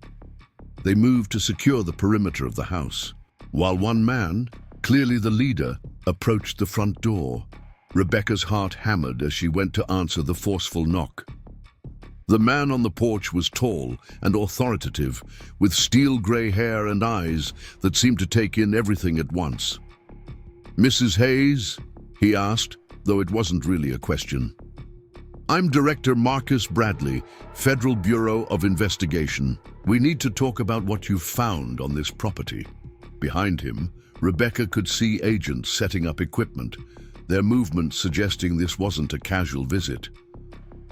They moved to secure the perimeter of the house, while one man, clearly the leader, approached the front door. Rebecca's heart hammered as she went to answer the forceful knock. The man on the porch was tall and authoritative, with steel-gray hair and eyes that seemed to take in everything at once. "Mrs. Hayes?" he asked, though it wasn't really a question. "I'm Director Marcus Bradley, Federal Bureau of Investigation. We need to talk about what you've found on this property." Behind him, Rebecca could see agents setting up equipment, their movements suggesting this wasn't a casual visit.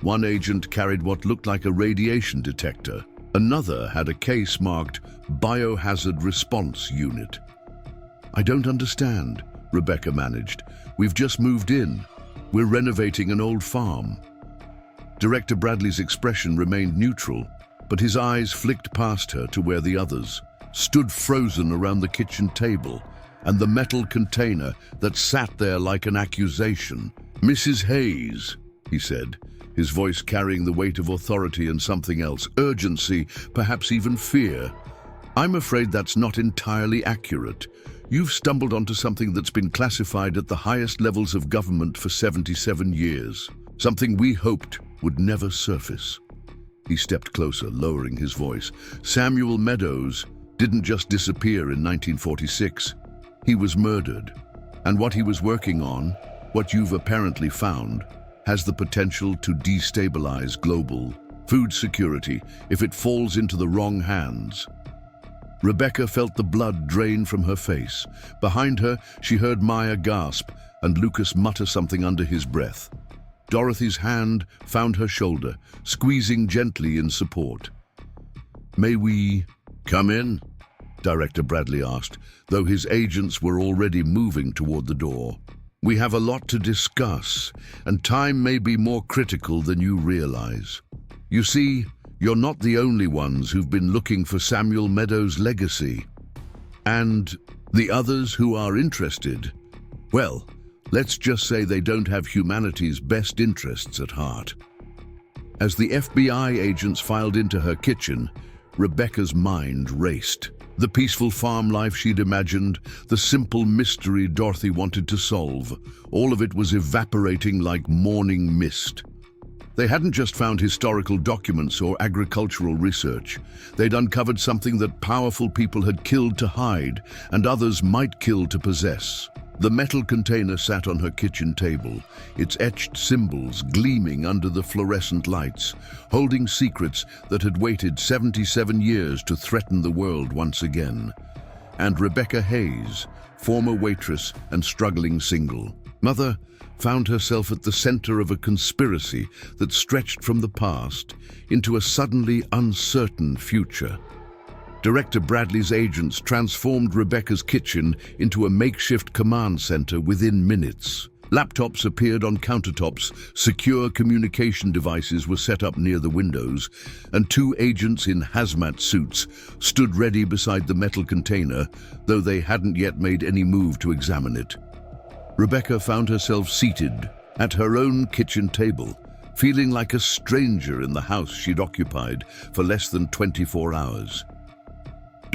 One agent carried what looked like a radiation detector. Another had a case marked Biohazard Response Unit. "I don't understand," Rebecca managed. "We've just moved in. We're renovating an old farm." Director Bradley's expression remained neutral, but his eyes flicked past her to where the others stood frozen around the kitchen table and the metal container that sat there like an accusation. "Mrs. Hayes," he said, his voice carrying the weight of authority and something else, urgency, perhaps even fear. "I'm afraid that's not entirely accurate. You've stumbled onto something that's been classified at the highest levels of government for 77 years, something we hoped would never surface." He stepped closer, lowering his voice. "Samuel Meadows didn't just disappear in 1946. He was murdered. And what he was working on, what you've apparently found, has the potential to destabilize global food security if it falls into the wrong hands." Rebecca felt the blood drain from her face. Behind her, she heard Maya gasp and Lucas mutter something under his breath. Dorothy's hand found her shoulder, squeezing gently in support. "May we come in?" Director Bradley asked, though his agents were already moving toward the door. "We have a lot to discuss, and time may be more critical than you realize. You see, you're not the only ones who've been looking for Samuel Meadows' legacy. And the others who are interested, well, let's just say they don't have humanity's best interests at heart." As the FBI agents filed into her kitchen, Rebecca's mind raced. The peaceful farm life she'd imagined, the simple mystery Dorothy wanted to solve, all of it was evaporating like morning mist. They hadn't just found historical documents or agricultural research. They'd uncovered something that powerful people had killed to hide and others might kill to possess. The metal container sat on her kitchen table, its etched symbols gleaming under the fluorescent lights, holding secrets that had waited 77 years to threaten the world once again. And Rebecca Hayes, former waitress and struggling single mother, found herself at the center of a conspiracy that stretched from the past into a suddenly uncertain future. Director Bradley's agents transformed Rebecca's kitchen into a makeshift command center within minutes. Laptops appeared on countertops, secure communication devices were set up near the windows, and two agents in hazmat suits stood ready beside the metal container, though they hadn't yet made any move to examine it. Rebecca found herself seated at her own kitchen table, feeling like a stranger in the house she'd occupied for less than 24 hours.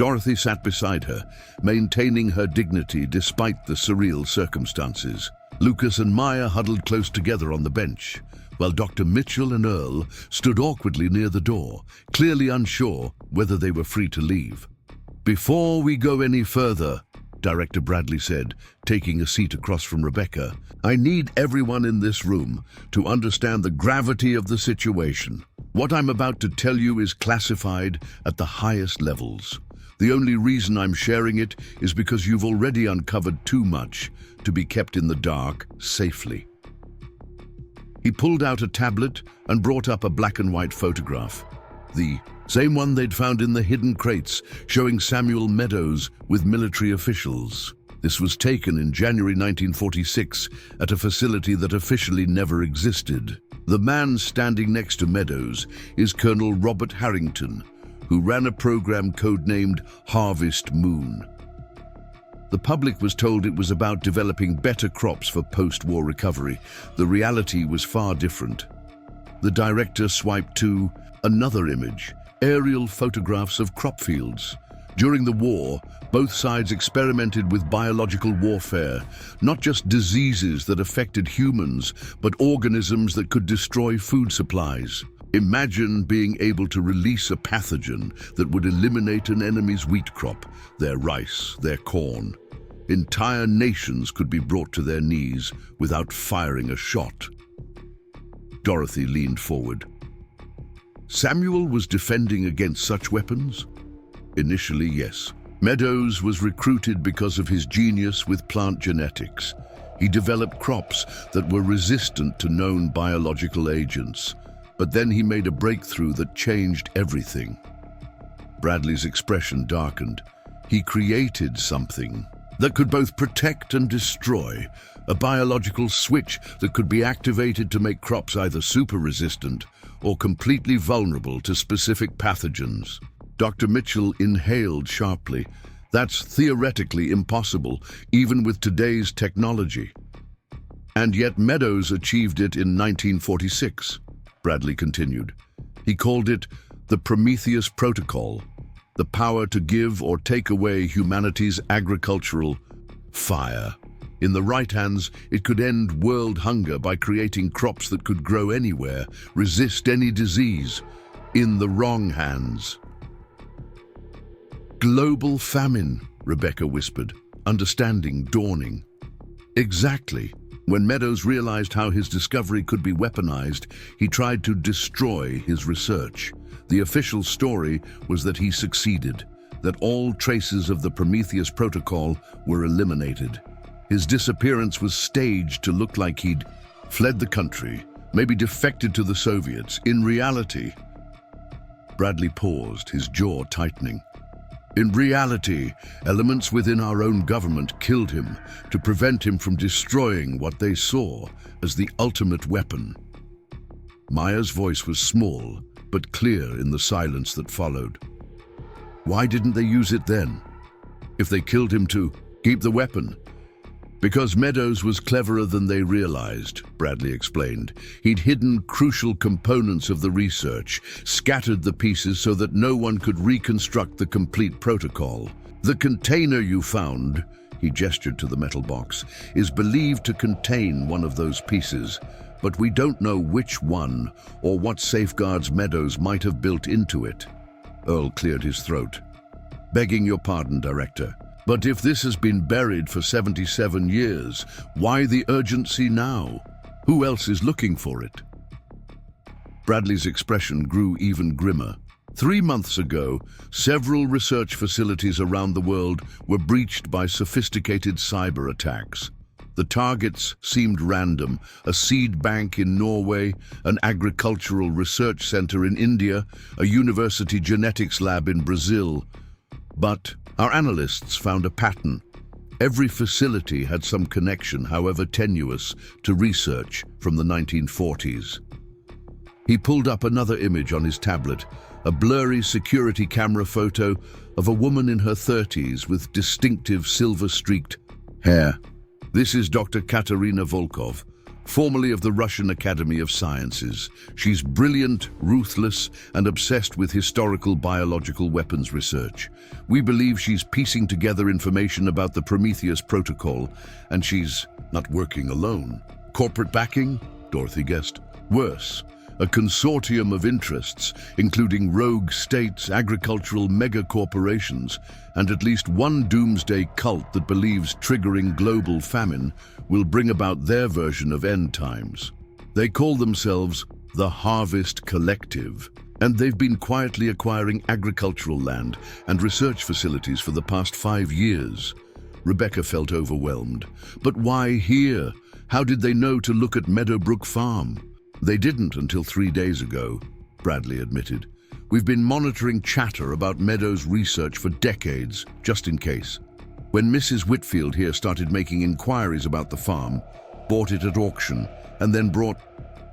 Dorothy sat beside her, maintaining her dignity despite the surreal circumstances. Lucas and Maya huddled close together on the bench, while Dr. Mitchell and Earl stood awkwardly near the door, clearly unsure whether they were free to leave. "Before we go any further," Director Bradley said, taking a seat across from Rebecca, "I need everyone in this room to understand the gravity of the situation. What I'm about to tell you is classified at the highest levels. The only reason I'm sharing it is because you've already uncovered too much to be kept in the dark safely." He pulled out a tablet and brought up a black and white photograph. The same one they'd found in the hidden crates, showing Samuel Meadows with military officials. This was taken in January 1946 at a facility that officially never existed. The man standing next to Meadows is Colonel Robert Harrington, who ran a program codenamed Harvest Moon. The public was told it was about developing better crops for post-war recovery. The reality was far different. The director swiped to another image, aerial photographs of crop fields. During the war, both sides experimented with biological warfare, not just diseases that affected humans, but organisms that could destroy food supplies. Imagine being able to release a pathogen that would eliminate an enemy's wheat crop, their rice, their corn. Entire nations could be brought to their knees without firing a shot. Dorothy leaned forward. Samuel was defending against such weapons? Initially, yes. Meadows was recruited because of his genius with plant genetics. He developed crops that were resistant to known biological agents. But then he made a breakthrough that changed everything. Bradley's expression darkened. He created something that could both protect and destroy, a biological switch that could be activated to make crops either super-resistant or completely vulnerable to specific pathogens. Dr. Mitchell inhaled sharply. That's theoretically impossible, even with today's technology. And yet Meadows achieved it in 1946, Bradley continued. He called it the Prometheus Protocol, the power to give or take away humanity's agricultural fire. In the right hands, it could end world hunger by creating crops that could grow anywhere, resist any disease. In the wrong hands, global famine, Rebecca whispered, understanding dawning. Exactly. When Meadows realized how his discovery could be weaponized, he tried to destroy his research. The official story was that he succeeded, that all traces of the Prometheus Protocol were eliminated. His disappearance was staged to look like he'd fled the country, maybe defected to the Soviets. In reality, Bradley paused, his jaw tightening. In reality, elements within our own government killed him to prevent him from destroying what they saw as the ultimate weapon. Maya's voice was small, but clear in the silence that followed. Why didn't they use it then? If they killed him to keep the weapon? Because Meadows was cleverer than they realized, Bradley explained. He'd hidden crucial components of the research, scattered the pieces so that no one could reconstruct the complete protocol. The container you found, he gestured to the metal box, is believed to contain one of those pieces, but we don't know which one or what safeguards Meadows might have built into it. Earl cleared his throat. Begging your pardon, Director. But if this has been buried for 77 years, why the urgency now? Who else is looking for it? Bradley's expression grew even grimmer. 3 months ago, several research facilities around the world were breached by sophisticated cyber attacks. The targets seemed random: a seed bank in Norway, an agricultural research center in India, a university genetics lab in Brazil. But our analysts found a pattern. Every facility had some connection, however tenuous, to research from the 1940s. He pulled up another image on his tablet, a blurry security camera photo of a woman in her 30s with distinctive silver-streaked hair. This is Dr. Katerina Volkov, formerly of the Russian Academy of Sciences. She's brilliant, ruthless, and obsessed with historical biological weapons research. We believe she's piecing together information about the Prometheus Protocol, and she's not working alone. Corporate backing? Dorothy guessed. Worse, a consortium of interests, including rogue states, agricultural megacorporations, and at least one doomsday cult that believes triggering global famine will bring about their version of end times. They call themselves the Harvest Collective, and they've been quietly acquiring agricultural land and research facilities for the past 5 years. Rebecca felt overwhelmed. But why here? How did they know to look at Meadowbrook Farm? They didn't until 3 days ago, Bradley admitted. We've been monitoring chatter about Meadows' research for decades, just in case. When Mrs. Whitfield here started making inquiries about the farm, bought it at auction, and then brought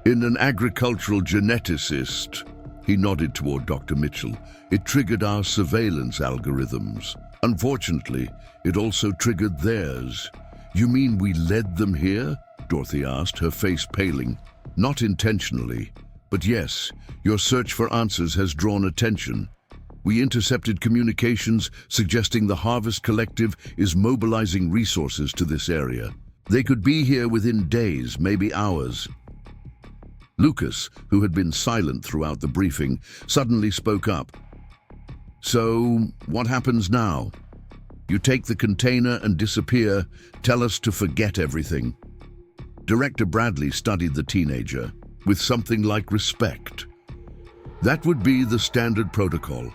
in an agricultural geneticist, he nodded toward Dr. Mitchell. It triggered our surveillance algorithms. Unfortunately, it also triggered theirs. You mean we led them here? Dorothy asked, her face paling. Not intentionally, but yes, your search for answers has drawn attention. We intercepted communications suggesting the Harvest Collective is mobilizing resources to this area. They could be here within days, maybe hours. Lucas, who had been silent throughout the briefing, suddenly spoke up. So, what happens now? You take the container and disappear, tell us to forget everything. Director Bradley studied the teenager with something like respect. That would be the standard protocol,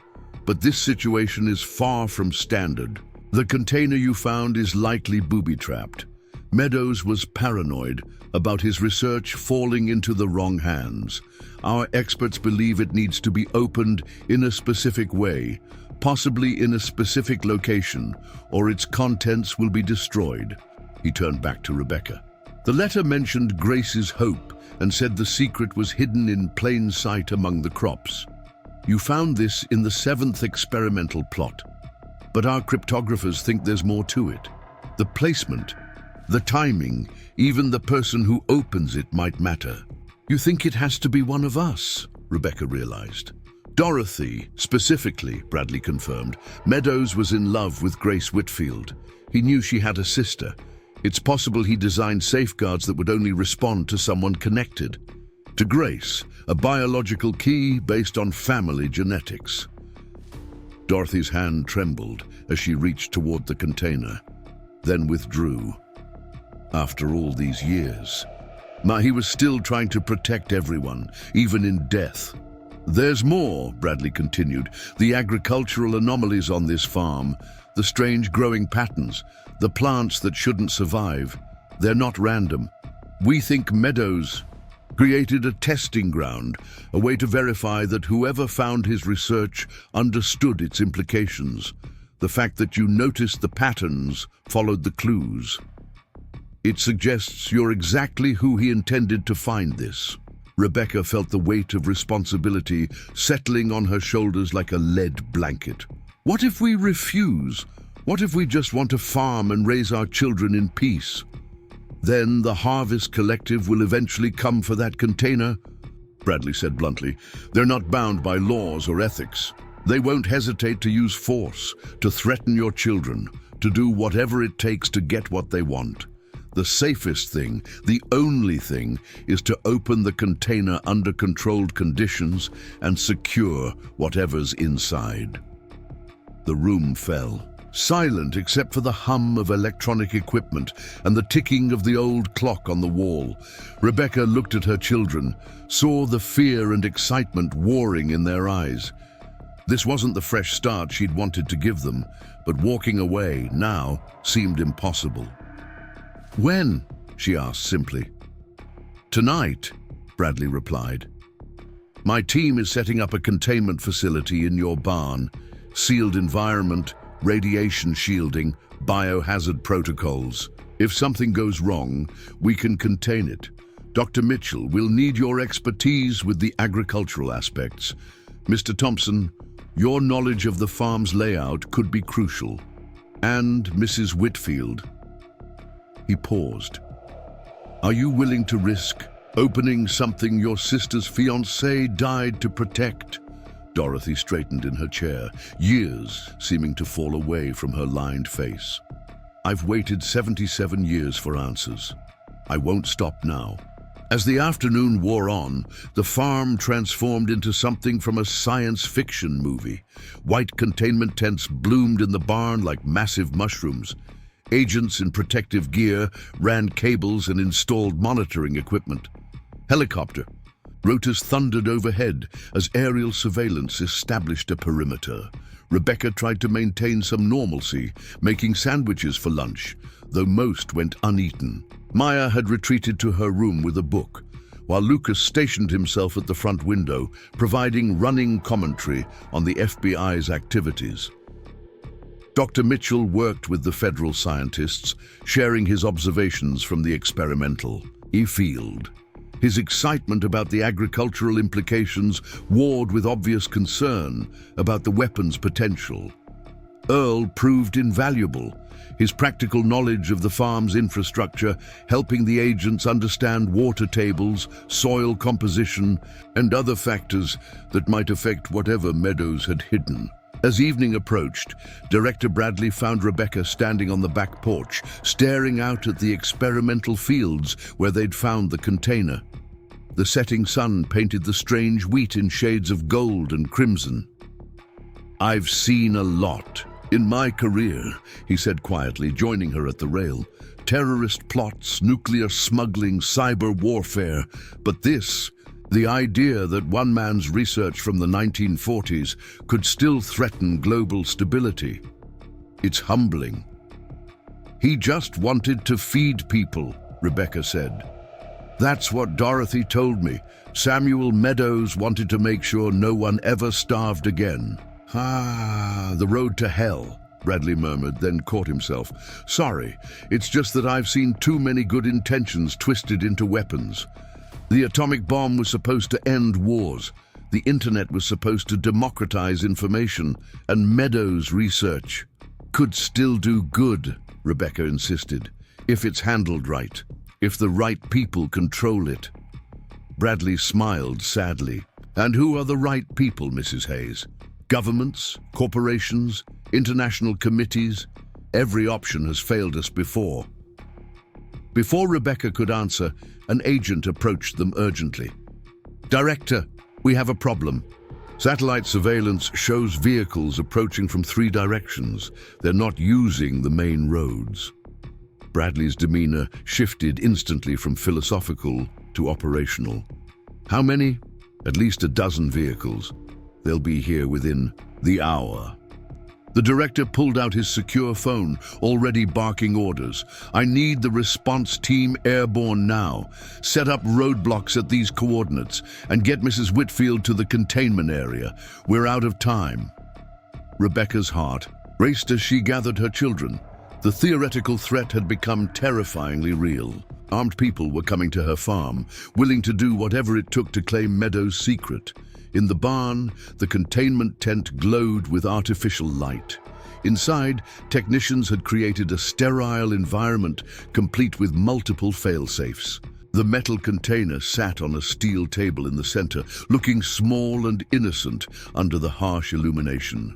but this situation is far from standard. The container you found is likely booby-trapped. Meadows was paranoid about his research falling into the wrong hands. Our experts believe it needs to be opened in a specific way, possibly in a specific location, or its contents will be destroyed. He turned back to Rebecca. The letter mentioned Grace's hope and said the secret was hidden in plain sight among the crops. You found this in the 7th experimental plot, but our cryptographers think there's more to it. The placement, the timing, even the person who opens it might matter. You think it has to be one of us, Rebecca realized. Dorothy, specifically, Bradley confirmed. Meadows was in love with Grace Whitfield. He knew she had a sister. It's possible he designed safeguards that would only respond to someone connected. To Grace, a biological key based on family genetics. Dorothy's hand trembled as she reached toward the container, then withdrew. After all these years, he was still trying to protect everyone, even in death. There's more, Bradley continued. The agricultural anomalies on this farm, the strange growing patterns, the plants that shouldn't survive. They're not random. We think Meadows created a testing ground, a way to verify that whoever found his research understood its implications. The fact that you noticed the patterns followed the clues. It suggests you're exactly who he intended to find this. Rebecca felt the weight of responsibility settling on her shoulders like a lead blanket. What if we refuse? What if we just want to farm and raise our children in peace? Then the Harvest Collective will eventually come for that container, Bradley said bluntly. They're not bound by laws or ethics. They won't hesitate to use force, to threaten your children, to do whatever it takes to get what they want. The safest thing, the only thing, is to open the container under controlled conditions and secure whatever's inside. The room fell, silent except for the hum of electronic equipment and the ticking of the old clock on the wall. Rebecca looked at her children, saw the fear and excitement warring in their eyes. This wasn't the fresh start she'd wanted to give them, but walking away now seemed impossible. When? She asked simply. Tonight, Bradley replied. My team is setting up a containment facility in your barn. Sealed environment, radiation shielding, biohazard protocols. If something goes wrong, we can contain it. Dr. Mitchell, we'll need your expertise with the agricultural aspects. Mr. Thompson, your knowledge of the farm's layout could be crucial. And Mrs. Whitfield. He paused. Are you willing to risk opening something your sister's fiancé died to protect? Dorothy straightened in her chair, years seeming to fall away from her lined face. I've waited 77 years for answers. I won't stop now. As the afternoon wore on, the farm transformed into something from a science fiction movie. White containment tents bloomed in the barn like massive mushrooms. Agents in protective gear ran cables and installed monitoring equipment. Helicopter. Rotors thundered overhead as aerial surveillance established a perimeter. Rebecca tried to maintain some normalcy, making sandwiches for lunch, though most went uneaten. Maya had retreated to her room with a book, while Lucas stationed himself at the front window, providing running commentary on the FBI's activities. Dr. Mitchell worked with the federal scientists, sharing his observations from the experimental field. His excitement about the agricultural implications warred with obvious concern about the weapon's potential. Earl proved invaluable, his practical knowledge of the farm's infrastructure helping the agents understand water tables, soil composition, and other factors that might affect whatever Meadows had hidden. As evening approached, Director Bradley found Rebecca standing on the back porch, staring out at the experimental fields where they'd found the container. The setting sun painted the strange wheat in shades of gold and crimson. "I've seen a lot in my career," he said quietly, joining her at the rail. "Terrorist plots, nuclear smuggling, cyber warfare. But this, the idea that one man's research from the 1940s could still threaten global stability. It's humbling." "He just wanted to feed people," Rebecca said. "That's what Dorothy told me. Samuel Meadows wanted to make sure no one ever starved again." "Ah, the road to hell," Bradley murmured, then caught himself. "Sorry, it's just that I've seen too many good intentions twisted into weapons. The atomic bomb was supposed to end wars. The internet was supposed to democratize information, and Meadows' research could still do good," Rebecca insisted, "if it's handled right, if the right people control it." Bradley smiled sadly. "And who are the right people, Mrs. Hayes? Governments, corporations, international committees? Every option has failed us before." Before Rebecca could answer, an agent approached them urgently. "Director, we have a problem. Satellite surveillance shows vehicles approaching from 3 directions. They're not using the main roads." Bradley's demeanor shifted instantly from philosophical to operational. "How many?" "At least a dozen vehicles. They'll be here within the hour." The director pulled out his secure phone, already barking orders. "I need the response team airborne now. Set up roadblocks at these coordinates and get Mrs. Whitfield to the containment area. We're out of time." Rebecca's heart raced as she gathered her children. The theoretical threat had become terrifyingly real. Armed people were coming to her farm, willing to do whatever it took to claim Meadows' secret. In the barn, the containment tent glowed with artificial light. Inside, technicians had created a sterile environment complete with multiple fail-safes. The metal container sat on a steel table in the center, looking small and innocent under the harsh illumination.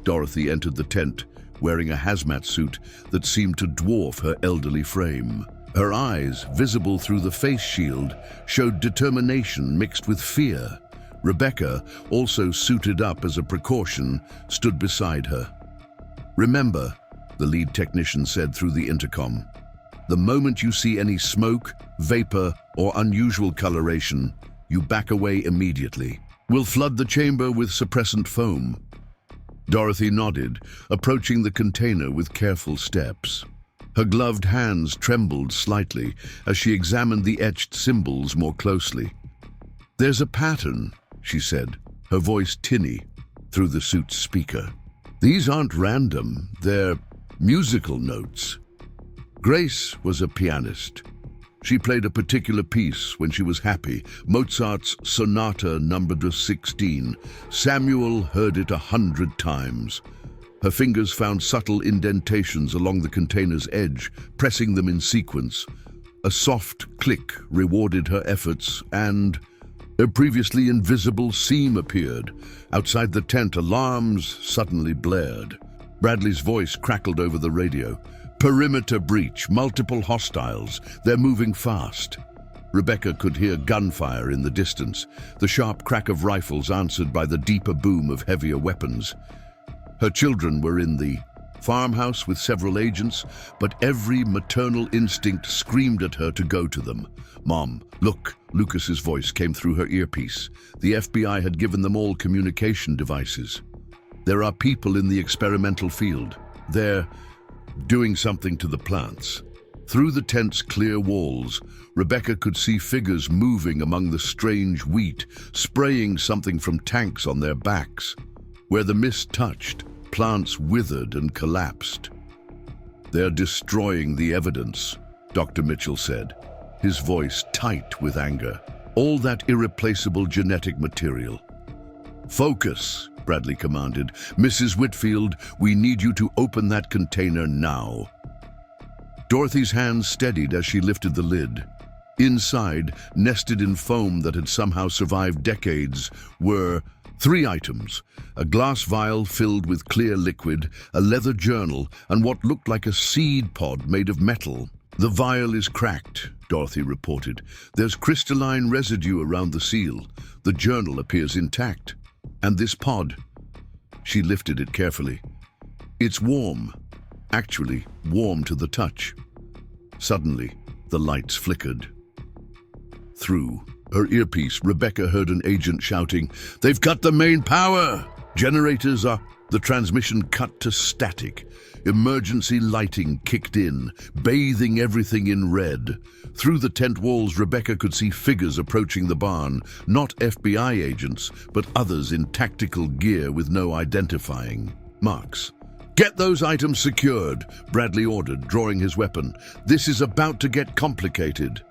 Dorothy entered the tent, wearing a hazmat suit that seemed to dwarf her elderly frame. Her eyes, visible through the face shield, showed determination mixed with fear. Rebecca, also suited up as a precaution, stood beside her. "Remember," the lead technician said through the intercom, "the moment you see any smoke, vapor, or unusual coloration, you back away immediately. We'll flood the chamber with suppressant foam." Dorothy nodded, approaching the container with careful steps. Her gloved hands trembled slightly as she examined the etched symbols more closely. "There's a pattern," she said, her voice tinny through the suit's speaker. "These aren't random, they're musical notes." Grace was a pianist. She played a particular piece when she was happy, Mozart's Sonata No. 16. Samuel heard it 100 times. Her fingers found subtle indentations along the container's edge, pressing them in sequence. A soft click rewarded her efforts, and a previously invisible seam appeared. Outside the tent, alarms suddenly blared. Bradley's voice crackled over the radio. Perimeter breach, multiple hostiles. They're moving fast. Rebecca could hear gunfire in the distance, the sharp crack of rifles answered by the deeper boom of heavier weapons. Her children were in the farmhouse with several agents, but every maternal instinct screamed at her to go to them. "Mom, look," Lucas's voice came through her earpiece. The FBI had given them all communication devices. "There are people in the experimental field. They're doing something to the plants." Through the tent's clear walls, Rebecca could see figures moving among the strange wheat, spraying something from tanks on their backs. Where the mist touched, plants withered and collapsed. "They're destroying the evidence," Dr. Mitchell said, his voice tight with anger. "All that irreplaceable genetic material." "Focus," Bradley commanded. "Mrs. Whitfield, we need you to open that container now." Dorothy's hands steadied as she lifted the lid. Inside, nested in foam that had somehow survived decades, were 3 items: a glass vial filled with clear liquid, a leather journal, and what looked like a seed pod made of metal. "The vial is cracked," Dorothy reported. "There's crystalline residue around the seal. The journal appears intact. And this pod," she lifted it carefully. "It's warm. Actually, warm to the touch." Suddenly, the lights flickered. Through her earpiece, Rebecca heard an agent shouting, "They've cut the main power! Generators are..." The transmission cut to static. Emergency lighting kicked in, bathing everything in red. Through the tent walls, Rebecca could see figures approaching the barn, not FBI agents, but others in tactical gear with no identifying marks. "Get those items secured," Bradley ordered, drawing his weapon. "This is about to get complicated."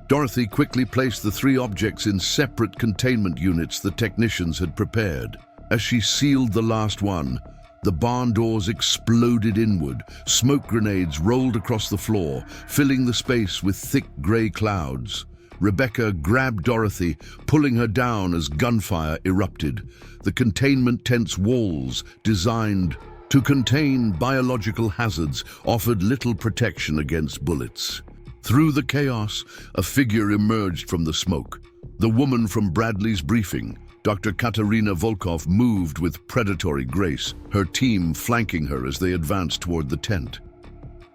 Dorothy quickly placed the 3 objects in separate containment units the technicians had prepared. As she sealed the last one, the barn doors exploded inward. Smoke grenades rolled across the floor, filling the space with thick gray clouds. Rebecca grabbed Dorothy, pulling her down as gunfire erupted. The containment tent's walls, designed to contain biological hazards, offered little protection against bullets. Through the chaos, a figure emerged from the smoke. The woman from Bradley's briefing, Dr. Katerina Volkov, moved with predatory grace, her team flanking her as they advanced toward the tent.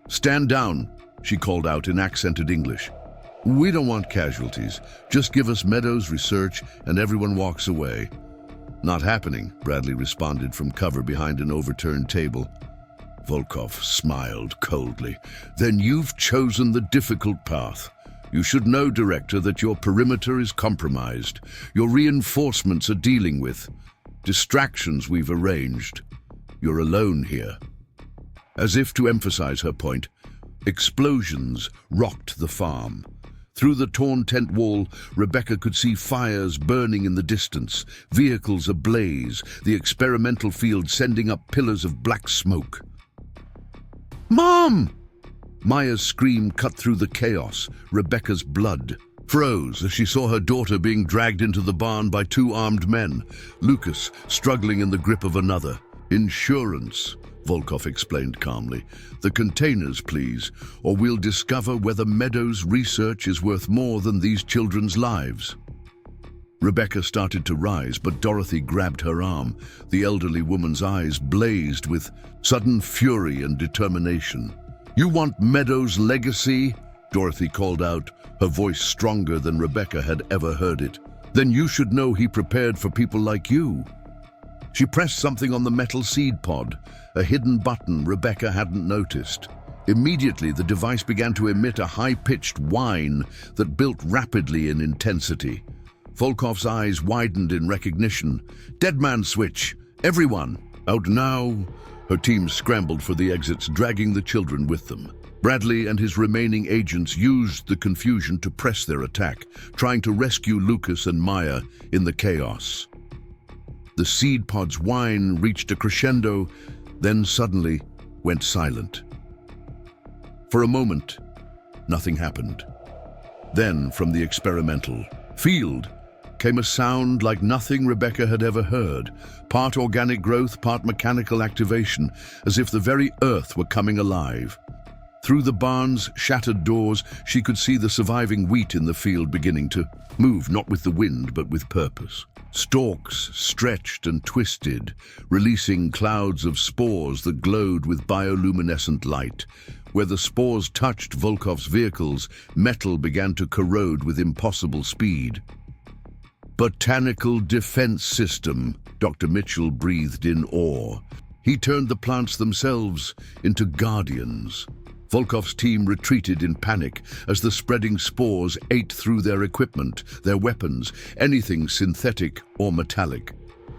"Stand down," she called out in accented English. "We don't want casualties. Just give us Meadows' research and everyone walks away." "Not happening," Bradley responded from cover behind an overturned table. Volkov smiled coldly. "Then you've chosen the difficult path. You should know, Director, that your perimeter is compromised. Your reinforcements are dealing with distractions we've arranged. You're alone here." As if to emphasize her point, explosions rocked the farm. Through the torn tent wall, Rebecca could see fires burning in the distance, vehicles ablaze, the experimental field sending up pillars of black smoke. "Mom!" Maya's scream cut through the chaos. Rebecca's blood froze as she saw her daughter being dragged into the barn by 2 armed men, Lucas struggling in the grip of another. "Insurance," Volkov explained calmly. "The containers, please, or we'll discover whether Meadows' research is worth more than these children's lives." Rebecca started to rise, but Dorothy grabbed her arm. The elderly woman's eyes blazed with sudden fury and determination. "You want Meadows' legacy?" Dorothy called out, her voice stronger than Rebecca had ever heard it. "Then you should know he prepared for people like you." She pressed something on the metal seed pod, a hidden button Rebecca hadn't noticed. Immediately, the device began to emit a high-pitched whine that built rapidly in intensity. Volkov's eyes widened in recognition. "Dead man switch! Everyone! Out now!" Her team scrambled for the exits, dragging the children with them. Bradley and his remaining agents used the confusion to press their attack, trying to rescue Lucas and Maya in the chaos. The seed pod's whine reached a crescendo, then suddenly went silent. For a moment, Nothing happened. Then, from the experimental field, came a sound like nothing Rebecca had ever heard, part organic growth, part mechanical activation, as if the very earth were coming alive. Through the barn's shattered doors, she could see the surviving wheat in the field beginning to move, not with the wind, but with purpose. Stalks stretched and twisted, releasing clouds of spores that glowed with bioluminescent light. Where the spores touched Volkov's vehicles, metal began to corrode with impossible speed. Botanical defense system, Dr. Mitchell breathed in awe. He turned the plants themselves into guardians. Volkov's team retreated in panic as the spreading spores ate through their equipment, their weapons, anything synthetic or metallic.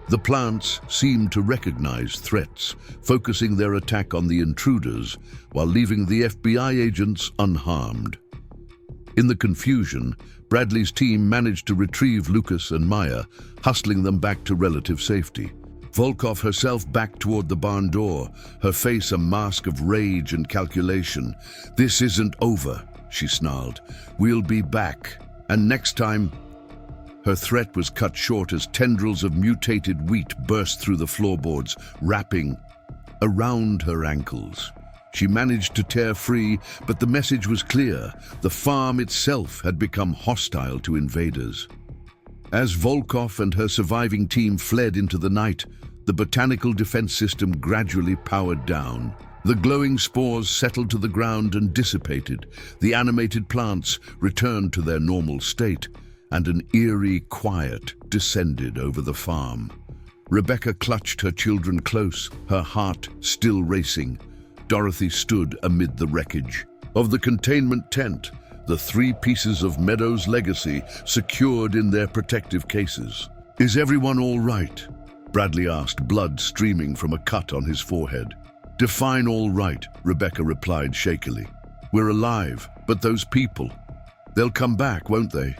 The plants seemed to recognize threats, focusing their attack on the intruders while leaving the FBI agents unharmed. In the confusion, Bradley's team managed to retrieve Lucas and Maya, hustling them back to relative safety. Volkov herself backed toward the barn door, her face a mask of rage and calculation. "This isn't over," she snarled. "We'll be back. And next time..." Her threat was cut short as tendrils of mutated wheat burst through the floorboards, wrapping around her ankles. She managed to tear free, but the message was clear. The farm itself had become hostile to invaders. As Volkov and her surviving team fled into the night, the botanical defense system gradually powered down. The glowing spores settled to the ground and dissipated. The animated plants returned to their normal state, and an eerie quiet descended over the farm. Rebecca clutched her children close, her heart still racing. Dorothy stood amid the wreckage of the containment tent, the 3 pieces of Meadows' legacy secured in their protective cases. "Is everyone all right?" Bradley asked, blood streaming from a cut on his forehead. "Define all right," Rebecca replied shakily. "We're alive, but those people, they'll come back, won't they?"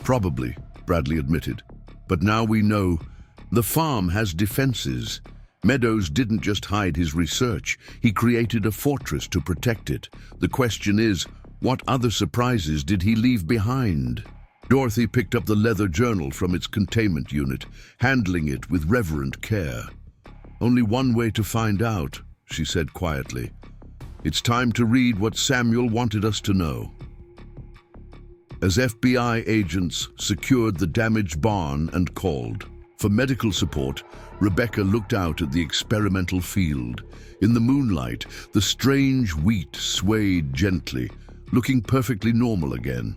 "Probably," Bradley admitted. "But now we know the farm has defenses. Meadows didn't just hide his research, he created a fortress to protect it. The question is, what other surprises did he leave behind?" Dorothy picked up the leather journal from its containment unit, handling it with reverent care. "Only one way to find out," she said quietly. "It's time to read what Samuel wanted us to know." As FBI agents secured the damaged barn and called for medical support, Rebecca looked out at the experimental field. In the moonlight, the strange wheat swayed gently, looking perfectly normal again.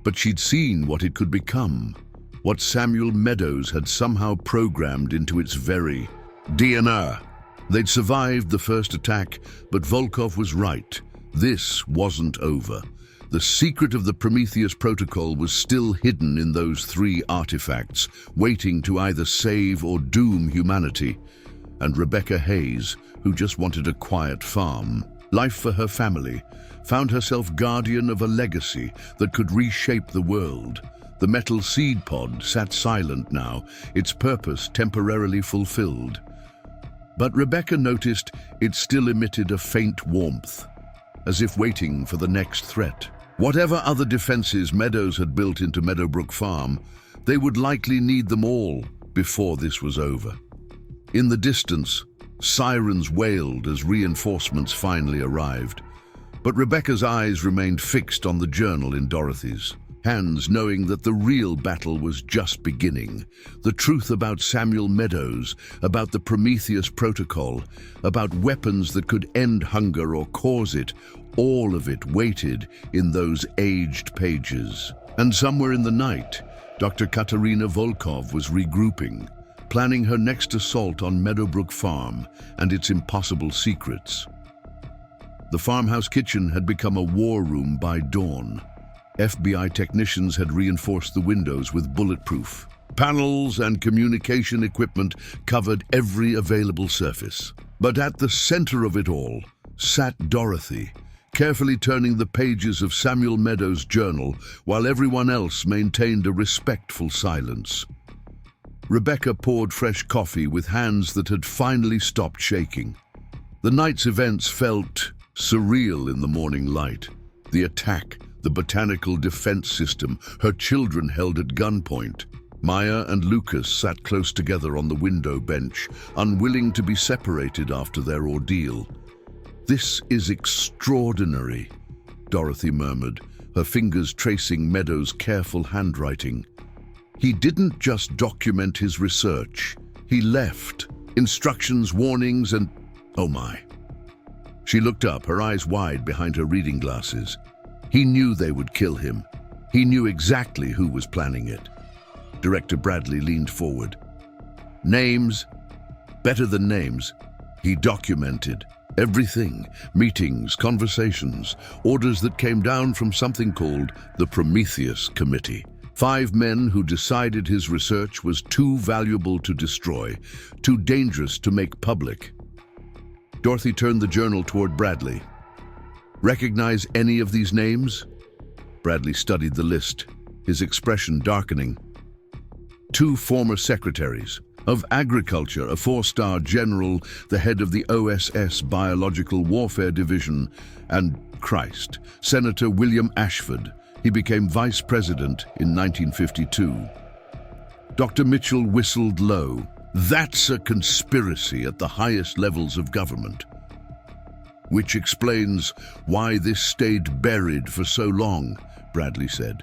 But she'd seen what it could become, what Samuel Meadows had somehow programmed into its very DNA. They'd survived the first attack, but Volkov was right. This wasn't over. The secret of the Prometheus Protocol was still hidden in those 3 artifacts, waiting to either save or doom humanity. And Rebecca Hayes, who just wanted a quiet farm, life for her family, found herself guardian of a legacy that could reshape the world. The metal seed pod sat silent now, its purpose temporarily fulfilled. But Rebecca noticed it still emitted a faint warmth, as if waiting for the next threat. Whatever other defenses Meadows had built into Meadowbrook Farm, they would likely need them all before this was over. In the distance, sirens wailed as reinforcements finally arrived. But Rebecca's eyes remained fixed on the journal in Dorothy's hands, knowing that the real battle was just beginning. The truth about Samuel Meadows, about the Prometheus Protocol, about weapons that could end hunger or cause it, all of it waited in those aged pages. And somewhere in the night, Dr. Katerina Volkov was regrouping, planning her next assault on Meadowbrook Farm and its impossible secrets. The farmhouse kitchen had become a war room by dawn. FBI technicians had reinforced the windows with bulletproof panels, and communication equipment covered every available surface. But at the center of it all sat Dorothy, carefully turning the pages of Samuel Meadows' journal while everyone else maintained a respectful silence. Rebecca poured fresh coffee with hands that had finally stopped shaking. The night's events felt surreal in the morning light. The attack, the botanical defense system, her children held at gunpoint. Maya and Lucas sat close together on the window bench, unwilling to be separated after their ordeal. "This is extraordinary," Dorothy murmured, her fingers tracing Meadows' careful handwriting. "He didn't just document his research. He left instructions, warnings, and... oh my." She looked up, her eyes wide behind her reading glasses. He knew they would kill him. He knew exactly who was planning it. Director Bradley leaned forward. "Names? Better than names. He documented everything, meetings, conversations, orders that came down from something called the Prometheus Committee. 5 men who decided his research was too valuable to destroy, too dangerous to make public." Dorothy turned the journal toward Bradley. "Recognize any of these names?" Bradley studied the list, his expression darkening. 2 former secretaries. Of Agriculture, a 4-star general, the head of the OSS Biological Warfare Division, and Christ, Senator William Ashford. He became vice president in 1952. Dr. Mitchell whistled low. "That's a conspiracy at the highest levels of government." "Which explains why this stayed buried for so long," Bradley said.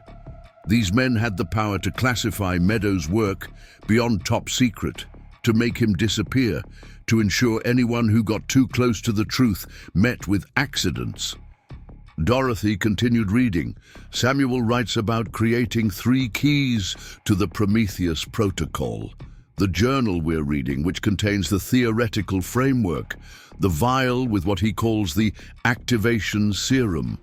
"These men had the power to classify Meadows' work beyond top secret, to make him disappear, to ensure anyone who got too close to the truth met with accidents." Dorothy continued reading. "Samuel writes about creating 3 keys to the Prometheus Protocol. The journal we're reading, which contains the theoretical framework, the vial with what he calls the activation serum,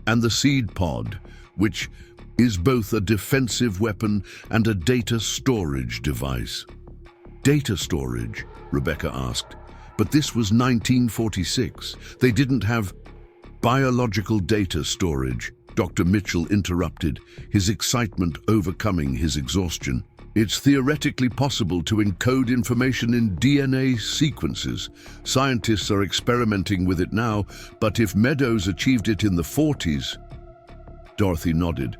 and the seed pod, which is both a defensive weapon and a data storage device." "Data storage?" Rebecca asked. "But this was 1946. They didn't have..." "Biological data storage," Dr. Mitchell interrupted, his excitement overcoming his exhaustion. "It's theoretically possible to encode information in DNA sequences. Scientists are experimenting with it now, but if Meadows achieved it in the 40s..." Dorothy nodded.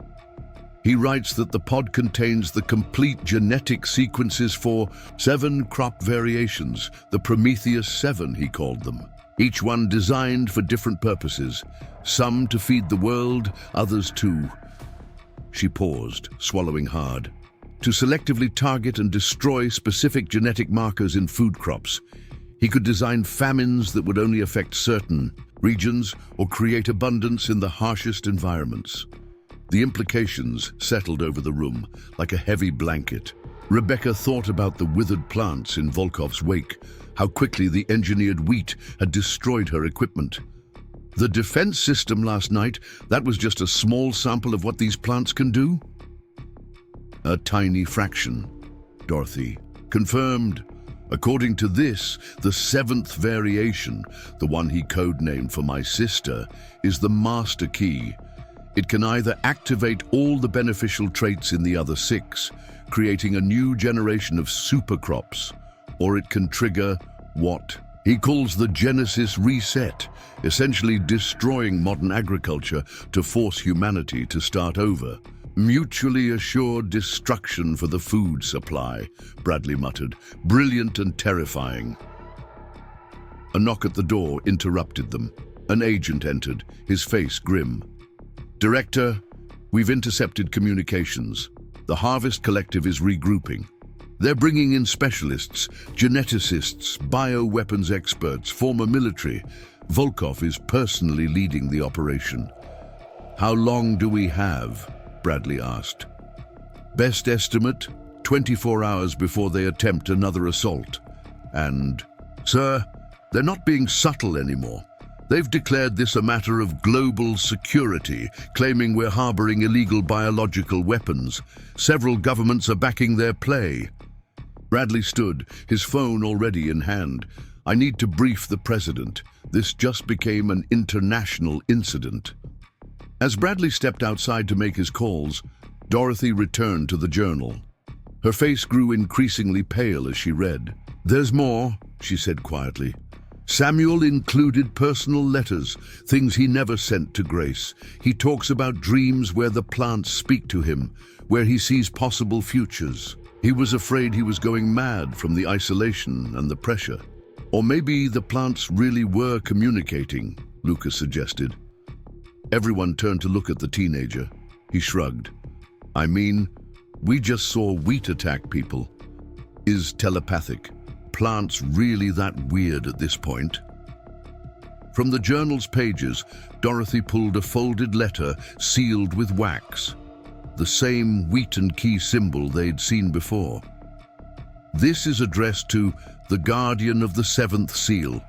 "He writes that the pod contains the complete genetic sequences for 7 crop variations, the Prometheus 7, he called them. Each one designed for different purposes, some to feed the world, others to..." She paused, swallowing hard. "To selectively target and destroy specific genetic markers in food crops. He could design famines that would only affect certain regions or create abundance in the harshest environments." The implications settled over the room like a heavy blanket. Rebecca thought about the withered plants in Volkov's wake, how quickly the engineered wheat had destroyed her equipment. The defense system last night, that was just a small sample of what these plants can do? "A tiny fraction," Dorothy confirmed. "According to this, the 7th variation, the one he codenamed for my sister, is the master key. It can either activate all the beneficial traits in the other 6, creating a new generation of supercrops, or it can trigger what he calls the Genesis reset, essentially destroying modern agriculture to force humanity to start over. Mutually assured destruction for the food supply," Bradley muttered. "Brilliant and terrifying." A knock at the door interrupted them. An agent entered, his face grim. "Director, we've intercepted communications. The Harvest Collective is regrouping. They're bringing in specialists, geneticists, bioweapons experts, former military. Volkov is personally leading the operation." "How long do we have?" Bradley asked. "Best estimate, 24 hours before they attempt another assault. And, sir, they're not being subtle anymore. They've declared this a matter of global security, claiming we're harboring illegal biological weapons. Several governments are backing their play." Bradley stood, his phone already in hand. "I need to brief the president. This just became an international incident." As Bradley stepped outside to make his calls, Dorothy returned to the journal. Her face grew increasingly pale as she read. "There's more," she said quietly. Samuel included personal letters, things he never sent to Grace. He talks about dreams where the plants speak to him, where he sees possible futures. He was afraid he was going mad from the isolation and the pressure. Or maybe the plants really were communicating, Lucas suggested. Everyone turned to look at the teenager. He shrugged. I mean, we just saw wheat attack people. Is telepathic. Plants really that weird at this point? From the journal's pages, Dorothy pulled a folded letter sealed with wax. The same wheat and key symbol they'd seen before. This is addressed to the guardian of the seventh seal.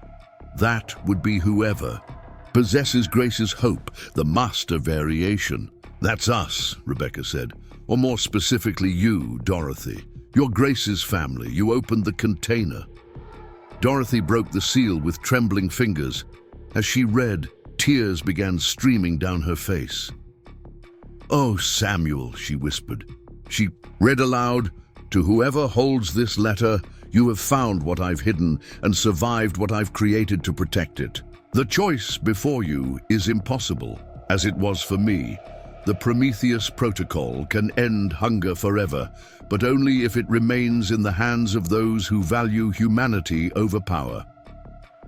That would be whoever possesses Grace's hope, the master variation. That's us, Rebecca said. Or more specifically you, Dorothy. You're Grace's family. You opened the container. Dorothy broke the seal with trembling fingers. As she read, tears began streaming down her face. Oh, Samuel, she whispered. She read aloud, to whoever holds this letter, you have found what I've hidden and survived what I've created to protect it. The choice before you is impossible, as it was for me. The Prometheus Protocol can end hunger forever, but only if it remains in the hands of those who value humanity over power.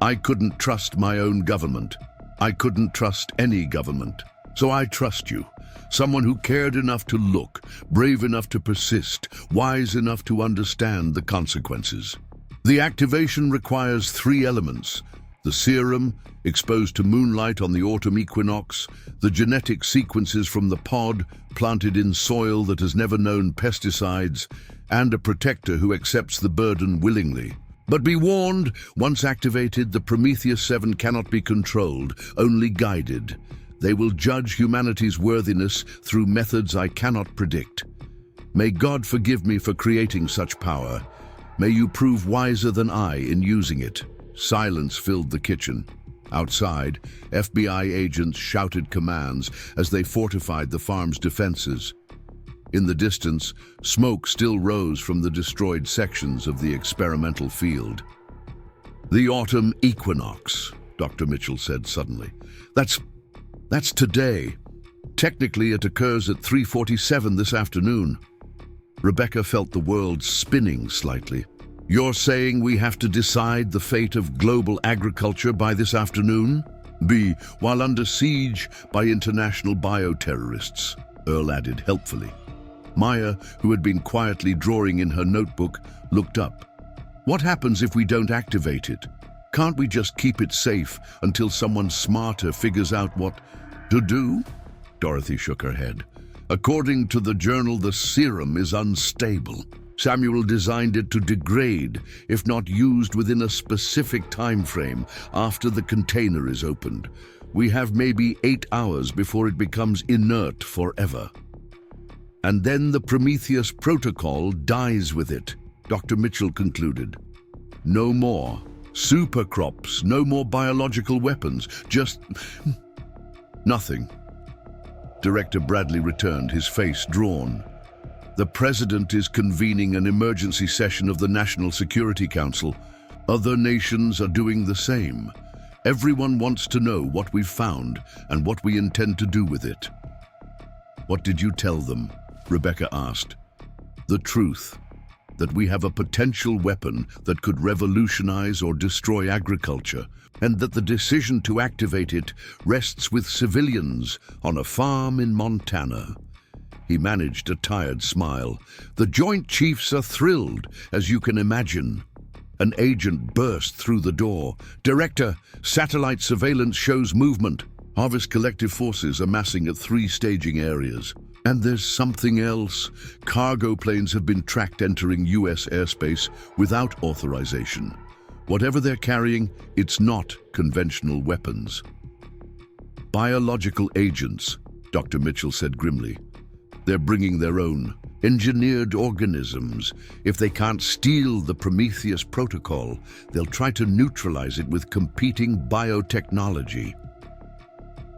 I couldn't trust my own government. I couldn't trust any government. So I trust you, someone who cared enough to look, brave enough to persist, wise enough to understand the consequences. The activation requires 3 elements: the serum, exposed to moonlight on the autumn equinox, the genetic sequences from the pod, planted in soil that has never known pesticides, and a protector who accepts the burden willingly. But be warned, once activated, the Prometheus 7 cannot be controlled, only guided. They will judge humanity's worthiness through methods I cannot predict. May God forgive me for creating such power. May you prove wiser than I in using it. Silence filled the kitchen. Outside, FBI agents shouted commands as they fortified the farm's defenses. In the distance, smoke still rose from the destroyed sections of the experimental field. The autumn equinox, Dr. Mitchell said suddenly. That's today. Technically, it occurs at 3:47 this afternoon. Rebecca felt the world spinning slightly. You're saying we have to decide the fate of global agriculture by this afternoon? B, while under siege by international bioterrorists, Earl added helpfully. Maya, who had been quietly drawing in her notebook, looked up. What happens if we don't activate it? Can't we just keep it safe until someone smarter figures out what to do? Dorothy shook her head. According to the journal, the serum is unstable. Samuel designed it to degrade if not used within a specific time frame after the container is opened. We have maybe 8 hours before it becomes inert forever. And then the Prometheus Protocol dies with it, Dr. Mitchell concluded. No more super crops, no more biological weapons, just nothing. Director Bradley returned, his face drawn. The President is convening an emergency session of the National Security Council. Other nations are doing the same. Everyone wants to know what we've found and what we intend to do with it. What did you tell them? Rebecca asked. The truth, that we have a potential weapon that could revolutionize or destroy agriculture, and that the decision to activate it rests with civilians on a farm in Montana. He managed a tired smile. The Joint Chiefs are thrilled, as you can imagine. An agent burst through the door. Director, satellite surveillance shows movement. Harvest collective forces amassing at 3 staging areas. And there's something else. Cargo planes have been tracked entering U.S. airspace without authorization. Whatever they're carrying, it's not conventional weapons. Biological agents, Dr. Mitchell said grimly. They're bringing their own engineered organisms. If they can't steal the Prometheus Protocol, they'll try to neutralize it with competing biotechnology.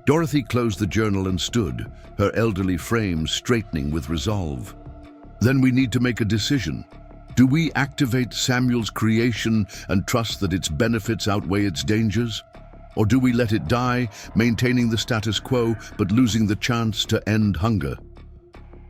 Dorothy closed the journal and stood, her elderly frame straightening with resolve. Then we need to make a decision. Do we activate Samuel's creation and trust that its benefits outweigh its dangers? Or do we let it die, maintaining the status quo but losing the chance to end hunger?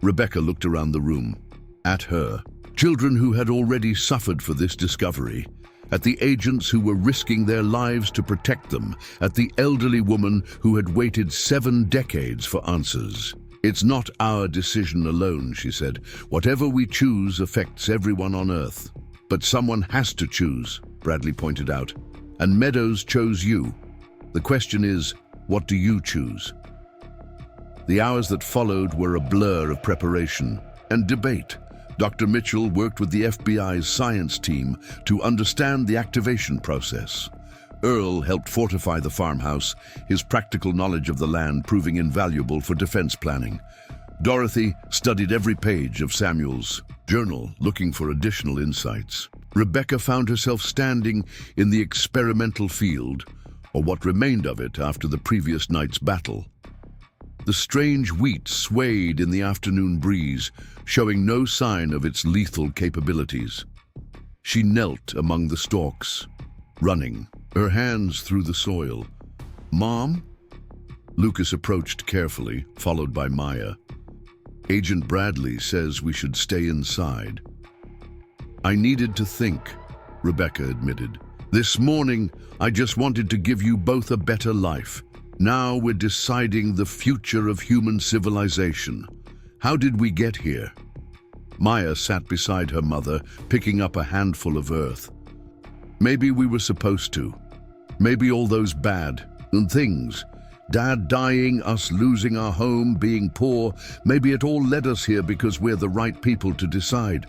Rebecca looked around the room. At her, children who had already suffered for this discovery, at the agents who were risking their lives to protect them, at the elderly woman who had waited 7 decades for answers. "It's not our decision alone," she said. "Whatever we choose affects everyone on Earth." "But someone has to choose," Bradley pointed out. "And Meadows chose you. The question is, what do you choose?" The hours that followed were a blur of preparation and debate. Dr. Mitchell worked with the FBI's science team to understand the activation process. Earl helped fortify the farmhouse, his practical knowledge of the land proving invaluable for defense planning. Dorothy studied every page of Samuel's journal, looking for additional insights. Rebecca found herself standing in the experimental field, or what remained of it after the previous night's battle. The strange wheat swayed in the afternoon breeze, showing no sign of its lethal capabilities. She knelt among the stalks, running, her hands through the soil. "Mom?" Lucas approached carefully, followed by Maya. "Agent Bradley says we should stay inside." "I needed to think," Rebecca admitted. "This morning, I just wanted to give you both a better life. Now we're deciding the future of human civilization. How did we get here?" Maya sat beside her mother, picking up a handful of earth. "Maybe we were supposed to. Maybe all those bad things. Dad dying, us losing our home, being poor. Maybe it all led us here because we're the right people to decide."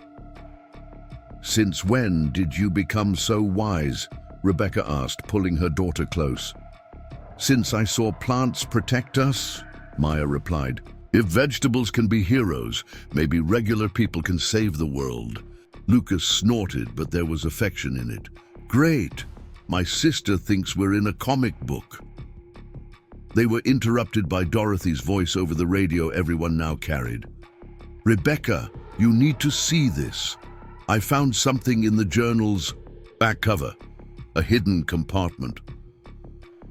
"Since when did you become so wise?" Rebecca asked, pulling her daughter close. "Since I saw plants protect us," Maya replied. "If vegetables can be heroes, maybe regular people can save the world." Lucas snorted, but there was affection in it. "Great! My sister thinks we're in a comic book." They were interrupted by Dorothy's voice over the radio everyone now carried. "Rebecca, you need to see this. I found something in the journal's back cover, a hidden compartment."